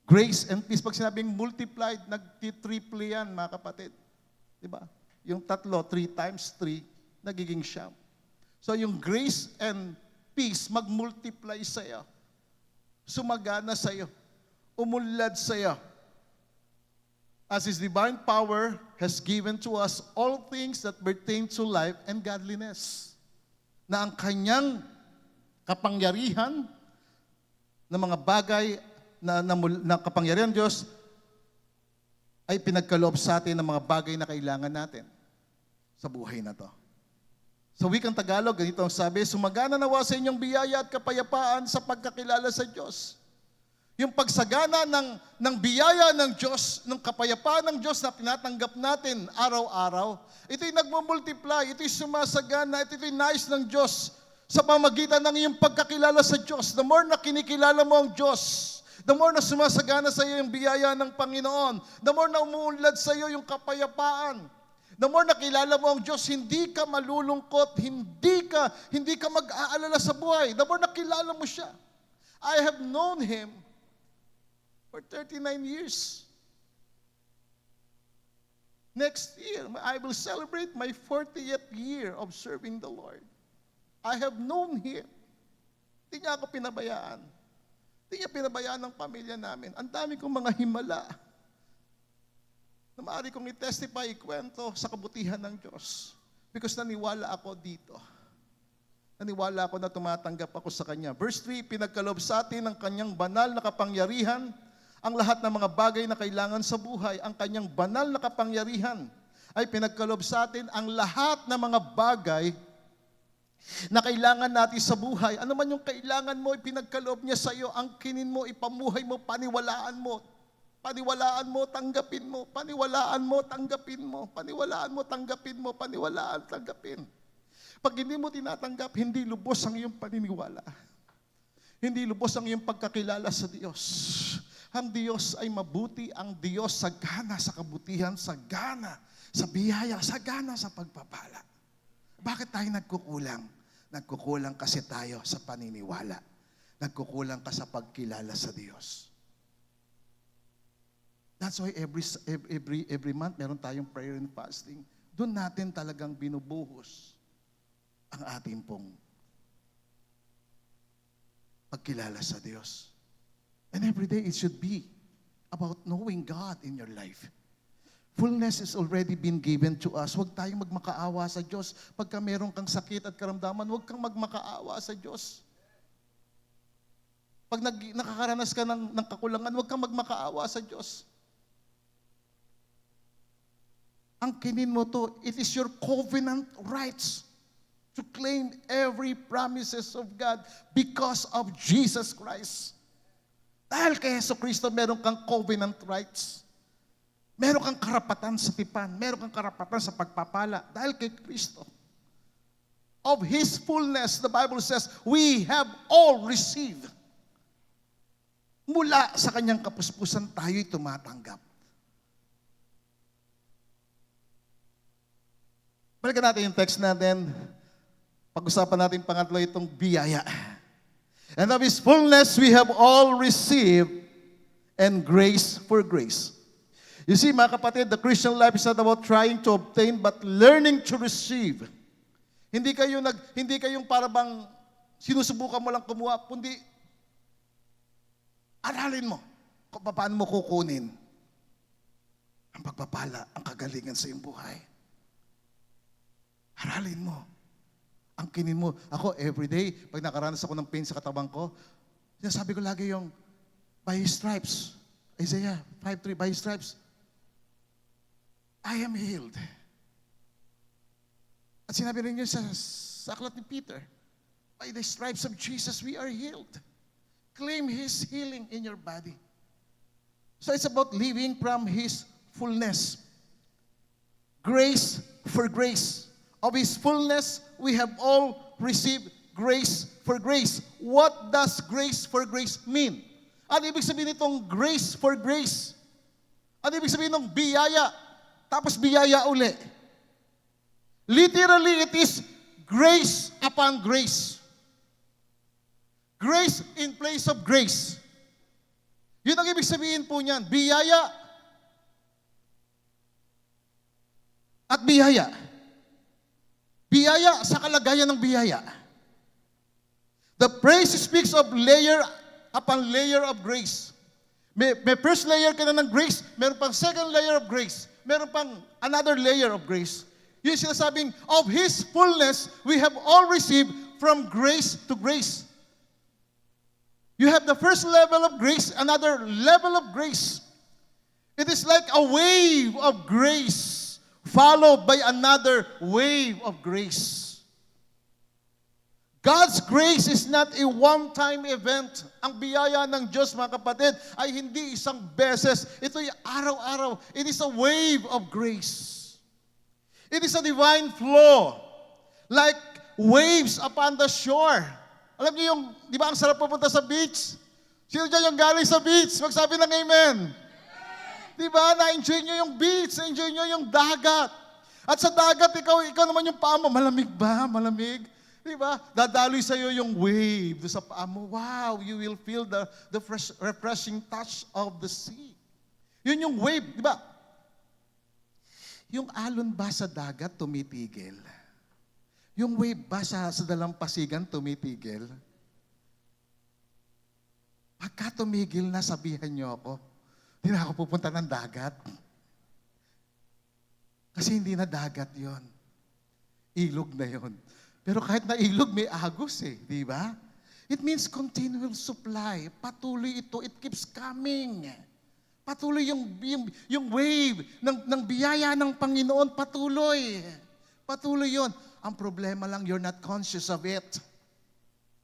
Grace and peace. Pag sinabing multiplied, nagtitriple yan, mga kapatid. Diba? Yung 3 times 3, nagiging siyam. So yung grace and peace, mag-multiply sa'yo. Sumagana sa'yo. Umunlad sa'yo. As His divine power has given to us all things that pertain to life and godliness. Na ang kanyang kapangyarihan na mga bagay na kapangyarihan Diyos ay pinagkaloob sa atin ng mga bagay na kailangan natin sa buhay na to. Sa wikang Tagalog, ganito ang sabi, sumagana nawa sa inyong biyaya at kapayapaan sa pagkakilala sa Diyos. Yung pagsagana ng biyaya ng Diyos, ng kapayapaan ng Diyos na tinatanggap natin araw-araw, ito'y nagmumultiply, ito'y sumasagana, ito'y nais ng Diyos sa pamagitan ng iyong pagkakilala sa Diyos. The more na kinikilala mo ang Diyos, the more na sumasagana sa iyo yung biyaya ng Panginoon, the more na umuunlad sa iyo yung kapayapaan, the more na kilala mo ang Diyos, hindi ka malulungkot, hindi ka mag-aalala sa buhay, the more na kilala mo siya. I have known Him for 39 years. Next year, I will celebrate my 40th year of serving the Lord. I have known Him. Hindi niya ako pinabayaan. Hindi niya pinabayaan ng pamilya namin. Ang dami kong mga himala na maaari kong i-testify, ikwento sa kabutihan ng Diyos. Because naniwala ako dito. Naniwala ako na tumatanggap ako sa Kanya. Verse 3, pinagkaloob sa atin ng Kanyang banal na kapangyarihan ang lahat ng mga bagay na kailangan sa buhay. Ang Kanyang banal na kapangyarihan ay pinagkaloob sa atin ang lahat ng mga bagay na kailangan natin sa buhay. Ano man yung kailangan mo, ipinagkaloob niya sa iyo. Ang kinin mo, ipamuhay mo, paniwalaan mo. Paniwalaan mo, tanggapin mo. Paniwalaan mo, tanggapin mo. Paniwalaan mo, tanggapin mo. Paniwalaan, tanggapin. Pag hindi mo tinatanggap, hindi lubos ang iyong paniniwala. Hindi lubos ang iyong pagkakilala sa Diyos. Ang Diyos ay mabuti, ang Diyos sagana sa kabutihan, sagana sa biyaya, sagana sa pagpapala. Bakit tayo nagkukulang? Nagkukulang kasi tayo sa paniniwala. Nagkukulang ka sa pagkilala sa Diyos. That's why every month meron tayong prayer and fasting. Doon natin talagang binubuhos ang ating pong pagkilala sa Diyos. And every day it should be about knowing God in your life. Fullness has already been given to us. Huwag tayong magmakaawa sa Diyos. Pagka meron kang sakit at karamdaman, huwag kang magmakaawa sa Diyos. Pag nakakaranas ka ng kakulangan, huwag kang magmakaawa sa Diyos. Angkinin mo to. It is your covenant rights to claim every promises of God because of Jesus Christ. Dahil kay Yesu Cristo, meron kang covenant rights. Meron kang karapatan sa tipan. Meron kang karapatan sa pagpapala. Dahil kay Kristo. Of His fullness, the Bible says, we have all received. Mula sa kanyang kapuspusan, tayo'y tumatanggap. Balikan natin yung text natin. Pag-usapan natin pangatlo itong biyaya. And of His fullness we have all received, and grace for grace. You see, mga kapatid, the Christian life is not about trying to obtain, but learning to receive. Hindi kayong para bang sinusubukan mo lang kumuha, kundi aralin mo kung paano mo kukunin ang pagpapala, ang kagalingan sa iyong buhay. Aralin mo. Angkinin mo. Ako, everyday, pag nakaranas ako ng pain sa katawan ko, sinasabi ko lagi yung, by His stripes, Isaiah 5:3, by His stripes, I am healed. At sinabi rin yun sa aklat ni Peter, by the stripes of Jesus, we are healed. Claim His healing in your body. So it's about living from His fullness. Grace for grace. Of His fullness, we have all received grace for grace. What does grace for grace mean? Ano ibig sabihin nitong grace for grace? Ano ibig sabihin ng biyaya, tapos biyaya uli? Literally, it is grace upon grace. Grace in place of grace. Yun ang ibig sabihin po niyan. Biyaya at biyaya. Biyaya sa kalagayan ng biyaya. The praise speaks of layer upon layer of grace. May first layer ka na ng grace, meron pang second layer of grace, meron pang another layer of grace. Yung sinasabing, of His fullness, we have all received from grace to grace. You have the first level of grace, another level of grace. It is like a wave of grace followed by another wave of grace. God's grace is not a one-time event. Ang biyaya ng Diyos, mga kapatid, ay hindi isang beses. Ito'y araw-araw. It is a wave of grace. It is a divine flow, like waves upon the shore. Alam niyo yung, di ba ang sarap pupunta sa beach? Sino dyan yung galing sa beach? Magsabi ng amen. Di ba? Na-enjoy nyo yung beach, na-enjoy nyo yung dagat. At sa dagat, ikaw naman yung paa mo, malamig ba? Malamig? Di ba? Dadaloy sa'yo yung wave sa paa mo. Wow, you will feel the fresh, refreshing touch of the sea. Yun yung wave, di ba? Yung alon ba sa dagat tumitigil? Yung wave ba sa dalampasigan tumitigil? Pagka tumigil na, sabihan nyo ako, hindi na ako pupunta ng dagat. Kasi hindi na dagat yon. Ilog na yon. Pero kahit na ilog, may agos di ba? It means continual supply. Patuloy ito. It keeps coming. Patuloy yung wave ng biyaya ng Panginoon. Patuloy. Patuloy yon. Ang problema lang, you're not conscious of it.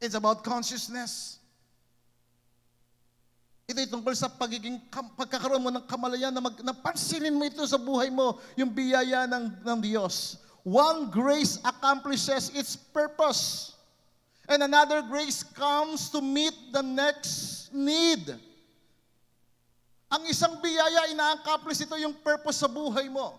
It's about consciousness. Ito'y tungkol sa pagkakaroon mo ng kamalayan na pansinin mo ito sa buhay mo, yung biyaya ng Diyos. One grace accomplishes its purpose. And another grace comes to meet the next need. Ang isang biyaya, ina-accomplish ito yung purpose sa buhay mo.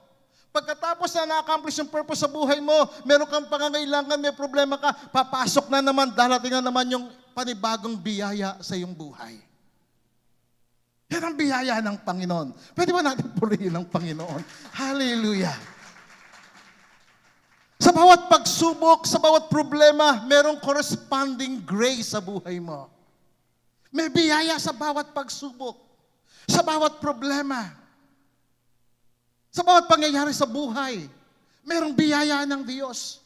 Pagkatapos na na-accomplish yung purpose sa buhay mo, meron kang pangangailangan, may problema ka, papasok na naman, darating na naman yung panibagong biyaya sa iyong buhay. Yan ang biyaya ng Panginoon. Pwede ba natin purihin ang Panginoon? Hallelujah! Sa bawat pagsubok, sa bawat problema, merong corresponding grace sa buhay mo. May biyaya sa bawat pagsubok, sa bawat problema, sa bawat pangyayari sa buhay. Merong biyaya ng Diyos.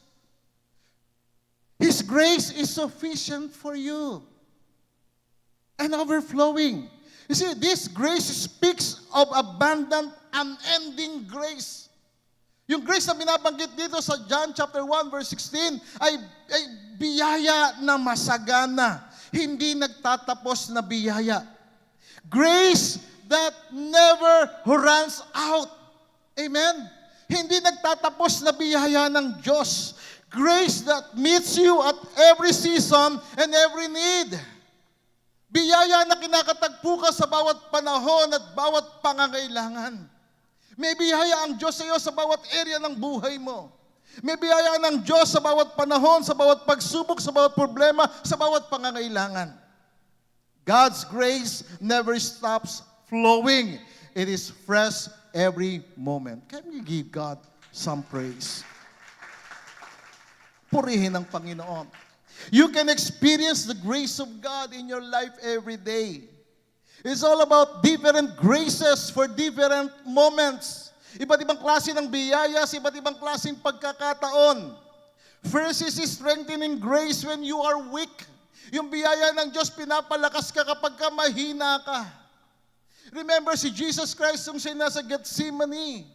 His grace is sufficient for you and overflowing. You see, this grace speaks of abundant, unending grace. Yung grace na binabanggit dito sa John chapter 1 verse 16 ay biyaya na masagana. Hindi nagtatapos na biyaya. Grace that never runs out. Amen? Hindi nagtatapos na biyaya ng Diyos. Grace that meets you at every season and every need. Biyaya na kinakatagpo ka sa bawat panahon at bawat pangangailangan. May biyaya ang Diyos sa iyo sa bawat area ng buhay mo. May biyaya ng Diyos sa bawat panahon, sa bawat pagsubok, sa bawat problema, sa bawat pangangailangan. God's grace never stops flowing. It is fresh every moment. Can we give God some praise? Purihin ang Panginoon. You can experience the grace of God in your life every day. It's all about different graces for different moments. Iba't ibang klase ng biyaya sa iba't ibang klaseng pagkakataon. First is strengthening grace when you are weak. Yung biyaya ng Diyos, pinapalakas ka kapag ka mahina ka. Remember si Jesus Christ nung siya nasa Gethsemane.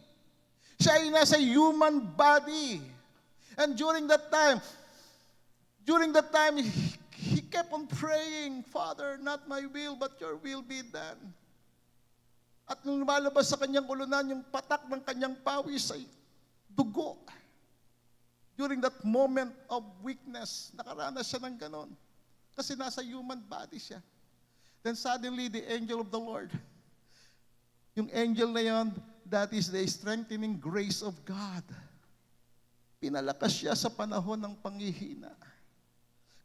Siya ay nasa human body. And during that time, He kept on praying, Father, not my will, but your will be done. At nung lumalabas sa kanyang ulunan, yung patak ng kanyang pawis ay dugo. During that moment of weakness, nakaranas siya ng ganon. Kasi nasa human body siya. Then suddenly, the angel of the Lord, yung angel na yon, that is the strengthening grace of God. Pinalakas siya sa panahon ng panghihina.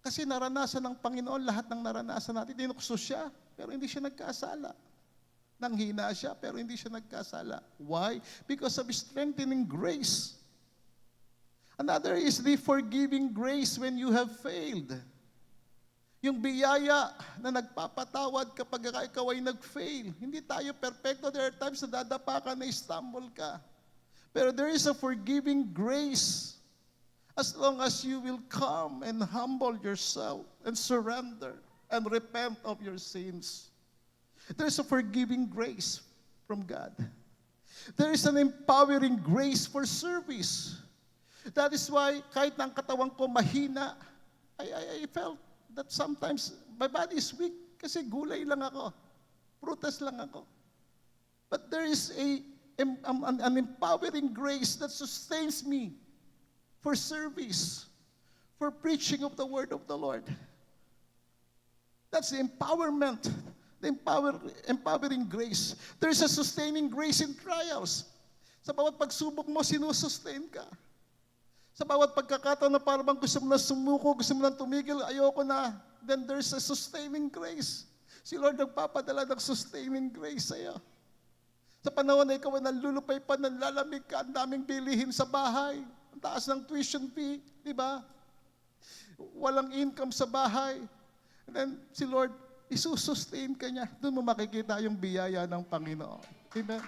Kasi naranasan ng Panginoon lahat ng naranasan natin. Tinukso siya, pero hindi siya nagkasala. Nanghina siya, pero hindi siya nagkasala. Why? Because of strengthening grace. Another is the forgiving grace when you have failed. Yung biyaya na nagpapatawad kapag ikaw ay nag-fail. Hindi tayo perfecto. There are times na dadapa ka, na stumble ka. Pero there is a forgiving grace. As long as you will come and humble yourself and surrender and repent of your sins. There is a forgiving grace from God. There is an empowering grace for service. That is why kahit na ang katawan ko mahina, I felt that sometimes my body is weak kasi gulay lang ako. Prutas lang ako. But there is an empowering grace that sustains me for service, for preaching of the word of the Lord. That's the empowerment, the empowering grace. There is a sustaining grace in trials. Sa bawat pagsubok mo, sinusustain ka. Sa bawat pagkakataon na parang gusto mo na sumuko, gusto mo na tumigil, ayoko na, then there's a sustaining grace. Si Lord nagpapadala ng sustaining grace sa iyo. Sa panahon na ikaw ay nalulupay pa, nanlalamig ka, ang daming bilihin sa bahay, ang taas ng tuition fee, di ba? Walang income sa bahay. And then si Lord, isusustain ka niya. Doon mo makikita yung biyaya ng Panginoon. Amen?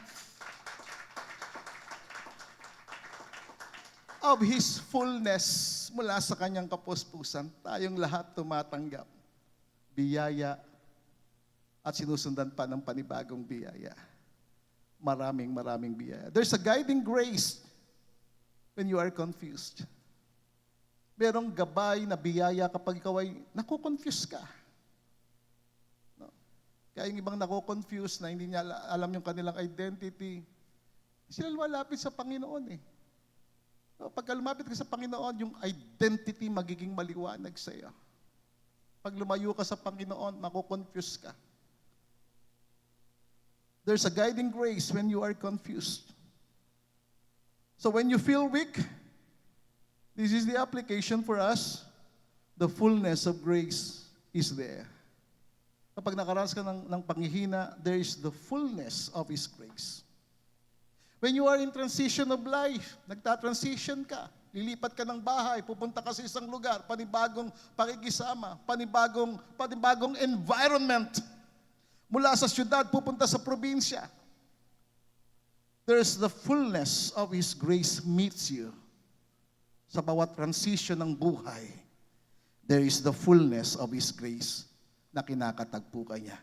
Of His fullness, mula sa kanyang kapuspusan, tayong lahat tumatanggap. Biyaya at sinusundan pa ng panibagong biyaya. Maraming biyaya. There's a guiding grace when you are confused. Merong gabay na biyaya kapag ikaw ay nakukonfuse ka. No? Kaya yung ibang nakukonfuse na hindi niya alam yung kanilang identity, sila lumalapit sa Panginoon eh. No? Pagka lumapit ka sa Panginoon, yung identity magiging maliwanag sa iyo. Pag lumayo ka sa Panginoon, makukonfuse ka. There's a guiding grace when you are confused. So when you feel weak, this is the application for us. The fullness of grace is there. Kapag nakaranas ka ng panghihina, there is the fullness of His grace. When you are in transition of life, nagta-transition ka, lilipat ka ng bahay, pupunta ka sa isang lugar, panibagong pakikisama, panibagong environment. Mula sa syudad, pupunta sa probinsya. There's the fullness of His grace meets you. Sa bawat transition ng buhay, there is the fullness of His grace na kinakatagpo ka niya.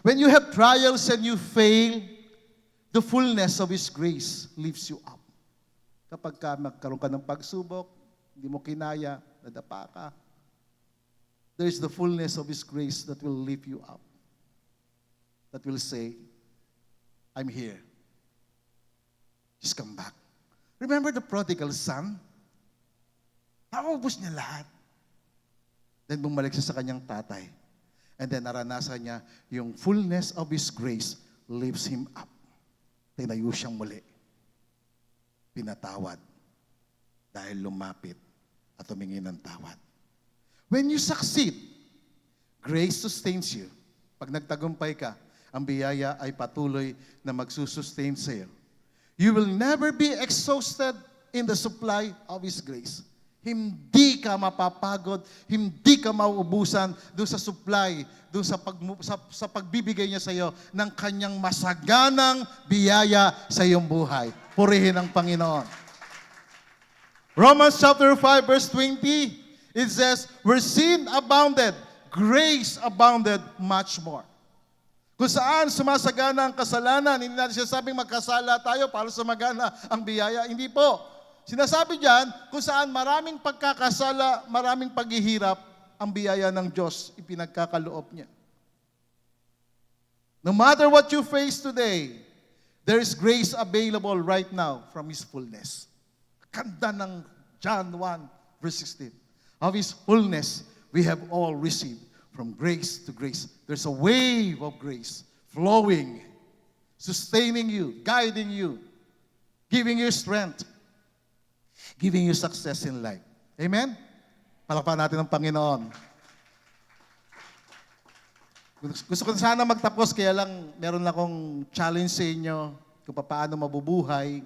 When you have trials and you fail, the fullness of His grace lifts you up. Kapag magkaroon ka ng pagsubok, hindi mo kinaya, nadapa ka, there is the fullness of His grace that will lift you up. That will say, I'm here. Just come back. Remember the prodigal son? Naubos niya lahat. Then bumalik siya sa kanyang tatay. And then naranasan niya yung fullness of His grace lifts him up. Tinayo siyang muli. Pinatawad. Dahil lumapit at humingi ng tawad. When you succeed, grace sustains you. Pag nagtagumpay ka, ang biyaya ay patuloy na magsusustain sa iyo. You will never be exhausted in the supply of His grace. Hindi ka mapapagod, hindi ka mauubusan doon sa supply, doon sa pagbibigay niya sa iyo ng kanyang masaganang biyaya sa iyong buhay. Purihin ang Panginoon. Romans chapter 5 verse 20, it says, where sin abounded, grace abounded much more. Kung saan sumasagana ang kasalanan, hindi natin sinasabing magkasala tayo para sumagana ang biyaya. Hindi po. Sinasabi diyan, kung saan maraming pagkakasala, maraming paghihirap, ang biyaya ng Diyos ipinagkakaloob niya. No matter what you face today, there is grace available right now from His fullness. Ganda ng John 1 verse 16. Of His fullness, we have all received from grace to grace. There's a wave of grace flowing, sustaining you, guiding you, giving you strength, giving you success in life. Amen? Palakpakan natin ang Panginoon. Gusto ko sana magtapos, kaya lang meron akong challenge sa inyo kung paano mamuhay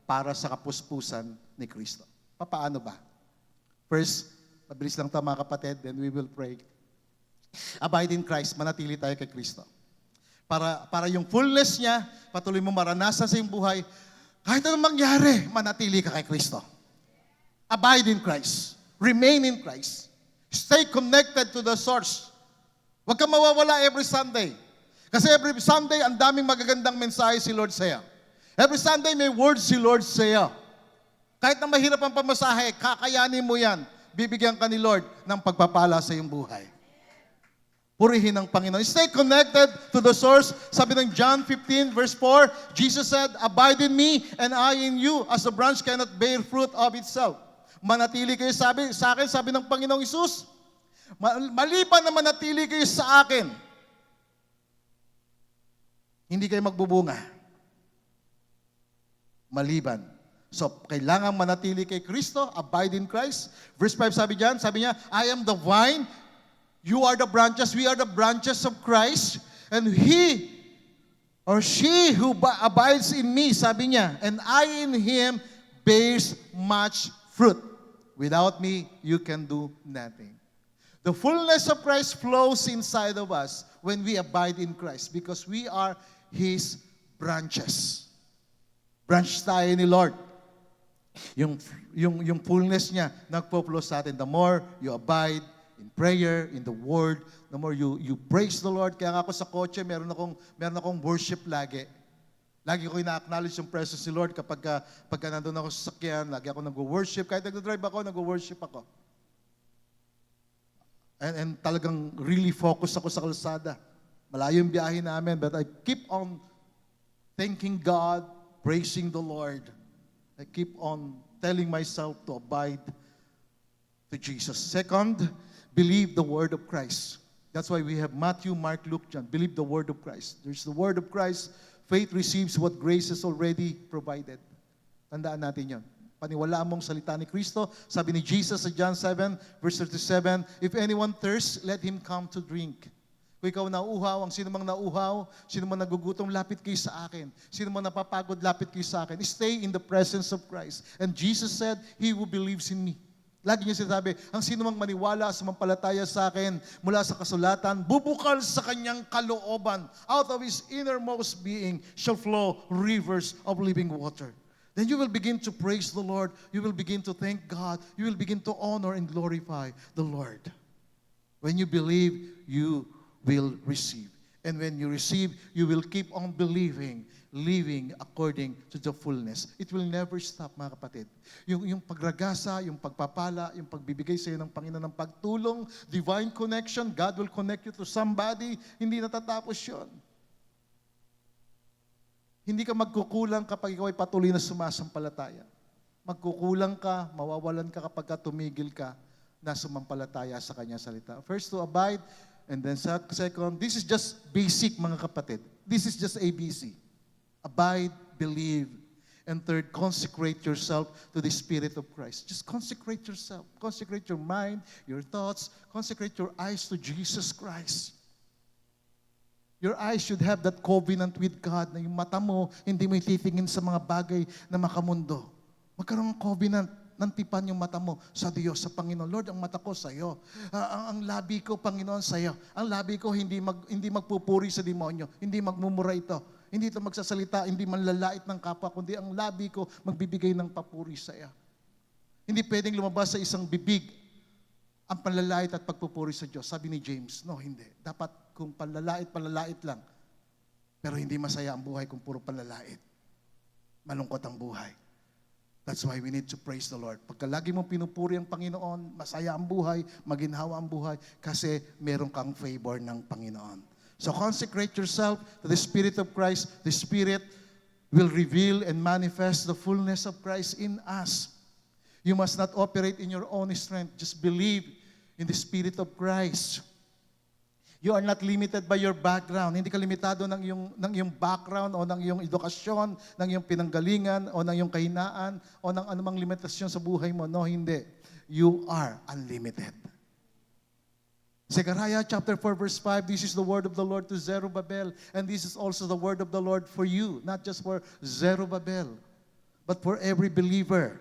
para sa kapuspusan ni Kristo. Paano ba? First, mabilis lang ito mga kapatid, then we will pray. Abide in Christ, manatili tayo kay Kristo. Para yung fullness niya, patuloy mo maranasan sa iyong buhay, kahit anong mangyari, manatili ka kay Kristo. Abide in Christ. Remain in Christ. Stay connected to the source. Huwag kang mawawala every Sunday. Kasi every Sunday, ang daming magagandang mensahe si Lord sa'yo. Every Sunday, may words si Lord sa'yo. Kahit na mahirap ang pamasahe, kakayanin mo yan. Bibigyan ka ni Lord ng pagpapala sa iyong buhay. Purihin ang Panginoon. Stay connected to the source. Sabi ng John 15 verse 4, Jesus said, abide in me and I in you, as a branch cannot bear fruit of itself. Manatili kayo sa akin, sabi ng Panginoong Isus. Maliban na manatili kayo sa akin, hindi kayo magbubunga. Maliban. So, kailangan manatili kay Kristo, abide in Christ. Verse 5 sabi niya, I am the vine, you are the branches, we are the branches of Christ, and He or she who abides in me, sabi niya, and I in Him bears much fruit. Without me, you can do nothing. The fullness of Christ flows inside of us when we abide in Christ because we are His branches. Branch tayo ni Lord. Yung fullness niya nagpo-flow sa atin. The more you abide in prayer, in the Word, the more you praise the Lord. Kaya nga ako sa kotse, meron akong worship lagi. Lagi ko ina-acknowledge yung presence ni Lord pagka nandun ako sa sakyan, lagi ako nag-worship. Kahit nag-drive ako, nag-worship ako. And talagang really focus ako sa kalsada. Malayo yung biyahe namin, but I keep on thanking God, praising the Lord. I keep on telling myself to abide to Jesus. Second, believe the word of Christ. That's why we have Matthew, Mark, Luke, John. Believe the word of Christ. There's the word of Christ. Faith receives what grace has already provided. Tandaan natin yun. Paniwalaan mong salita ni Kristo. Sabi ni Jesus sa John 7, verse 37, if anyone thirsts, let him come to drink. Kung ikaw nauuhaw, ang sino mang nauuhaw, sino mang nagugutom, lapit kayo sa akin. Sino mang napapagod, lapit kayo sa akin. Stay in the presence of Christ. And Jesus said, he who believes in me. Lagi niya sinasabi, ang sino mang maniwala, sumampalataya sa akin, mula sa kasulatan, bubukal sa kanyang kalooban. Out of his innermost being shall flow rivers of living water. Then you will begin to praise the Lord. You will begin to thank God. You will begin to honor and glorify the Lord. When you believe, you will receive. And when you receive, you will keep on believing, living according to the fullness. It will never stop, mga kapatid. Yung pagragasa, yung pagpapala, yung pagbibigay sa iyo ng Panginoon ng pagtulong, divine connection, God will connect you to somebody, hindi natatapos yun. Hindi ka magkukulang kapag ikaw ay patuloy na sumasampalataya. Magkukulang ka, mawawalan ka kapag tumigil ka na sumampalataya sa Kanyang salita. First, to abide, and then second, this is just basic, mga kapatid. This is just ABC. Abide, believe. And third, consecrate yourself to the Spirit of Christ. Just consecrate yourself. Consecrate your mind, your thoughts. Consecrate your eyes to Jesus Christ. Your eyes should have that covenant with God na yung mata mo, hindi mo ititingin sa mga bagay na makamundo. Magkaroon ng covenant, nantipan yung mata mo sa Diyos, sa Panginoon. Lord, ang mata ko sa iyo. Ang labi ko, Panginoon, sa iyo. Ang labi ko, hindi magpupuri sa demonyo. Hindi magmumura ito. Hindi ito magsasalita, hindi manlalait ng kapwa, kundi ang labi ko, magbibigay ng papuri sa iyo. Hindi pwedeng lumabas sa isang bibig ang panlalait at pagpupuri sa Diyos. Sabi ni James, no, hindi. Dapat kung panlalait lang. Pero hindi masaya ang buhay kung puro panlalait. Malungkot ang buhay. That's why we need to praise the Lord. Pagka lagi mong pinupuri ang Panginoon, masaya ang buhay, maginhawa ang buhay, kasi meron kang favor ng Panginoon. So consecrate yourself to the Spirit of Christ. The Spirit will reveal and manifest the fullness of Christ in us. You must not operate in your own strength. Just believe in the Spirit of Christ. You are not limited by your background. Hindi ka limitado ng iyong background o ng iyong edukasyon, ng iyong pinanggalingan o ng iyong kahinaan o ng anumang limitasyon sa buhay mo. No, hindi. You are unlimited. Zechariah chapter 4 verse 5, this is the word of the Lord to Zerubbabel, and this is also the word of the Lord for you, not just for Zerubbabel, but for every believer.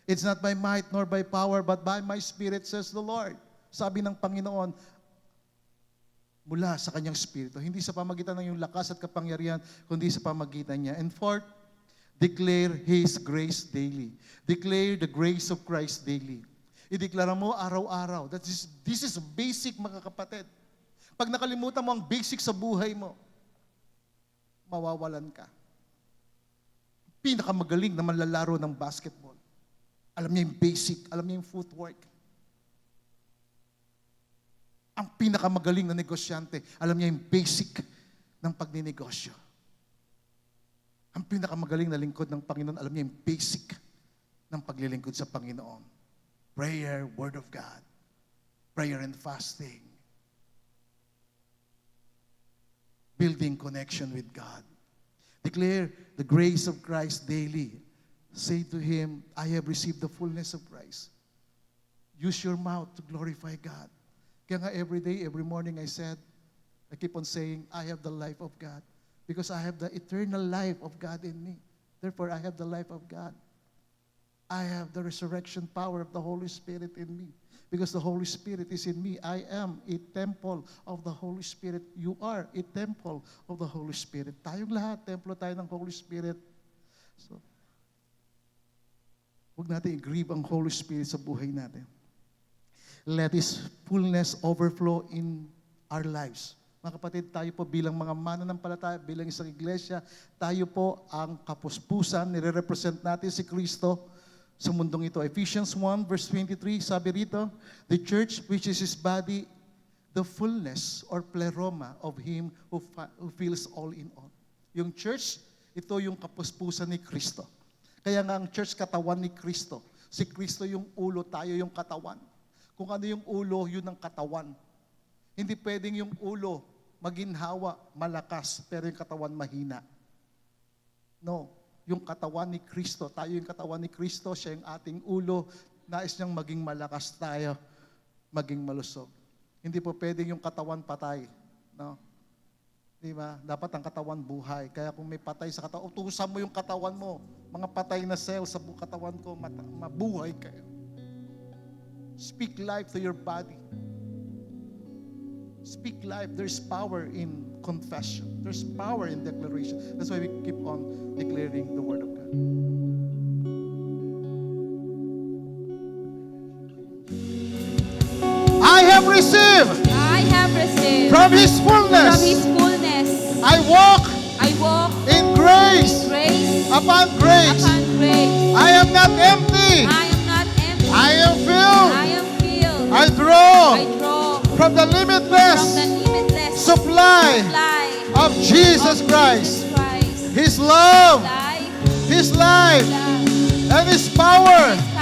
It's not by might nor by power, but by my Spirit, says the Lord. Sabi ng Panginoon, mula sa Kanyang Espiritu. Hindi sa pamagitan ng iyong lakas at kapangyarihan, kundi sa pamagitan niya. And fourth, declare His grace daily. Declare the grace of Christ daily. Ideklara mo araw-araw. This is basic, mga kapatid. Pag nakalimutan mo ang basic sa buhay mo, mawawalan ka. Pinakamagaling na manlalaro ng basketball. Alam niya yung basic, alam niya yung footwork. Ang pinakamagaling na negosyante, alam niya yung basic ng pagninegosyo. Ang pinakamagaling na lingkod ng Panginoon, alam niya yung basic ng paglilingkod sa Panginoon. Prayer, Word of God. Prayer and fasting. Building connection with God. Declare the grace of Christ daily. Say to Him, I have received the fullness of Christ. Use your mouth to glorify God. Kaya nga every day, every morning I keep on saying, I have the life of God. Because I have the eternal life of God in me. Therefore, I have the life of God. I have the resurrection power of the Holy Spirit in me. Because the Holy Spirit is in me. I am a temple of the Holy Spirit. You are a temple of the Holy Spirit. Tayong lahat, templo tayo ng Holy Spirit. So, huwag natin i-grieve ang Holy Spirit sa buhay natin. Let His fullness overflow in our lives. Mga kapatid, tayo po bilang mga mananampalataya, bilang isang iglesia, tayo po ang kapuspusan, nire-represent natin si Kristo sa mundong ito. Ephesians 1 verse 23, sabi rito, the church which is His body, the fullness or pleroma of Him who fills all in all. Yung church, ito yung kapuspusan ni Kristo. Kaya nga ang church katawan ni Kristo. Si Kristo yung ulo, tayo yung katawan. Kung ano yung ulo, yun ang katawan. Hindi pwedeng yung ulo maginhawa, malakas, pero yung katawan mahina. No, yung katawan ni Kristo, tayo yung katawan ni Kristo, siya yung ating ulo, nais niyang maging malakas tayo, maging malusog. Hindi po pwedeng yung katawan patay. No? Di ba? Dapat ang katawan buhay. Kaya kung may patay sa katawan, utusan mo yung katawan mo. Mga patay na cells sa katawan ko, mabuhay kayo. Speak life to your body. Speak life. There's power in confession. There's power in declaration. That's why we keep on declaring the Word of God. I have received I have received from His fullness from His fullness I walk I walk in grace grace upon grace. upon grace. I am not empty. I am not empty. I am filled. I am filled. I draw I draw from the from the limitless limitless supply supply of Jesus of Christ. Jesus Christ. His love, Life, His life, love, and His power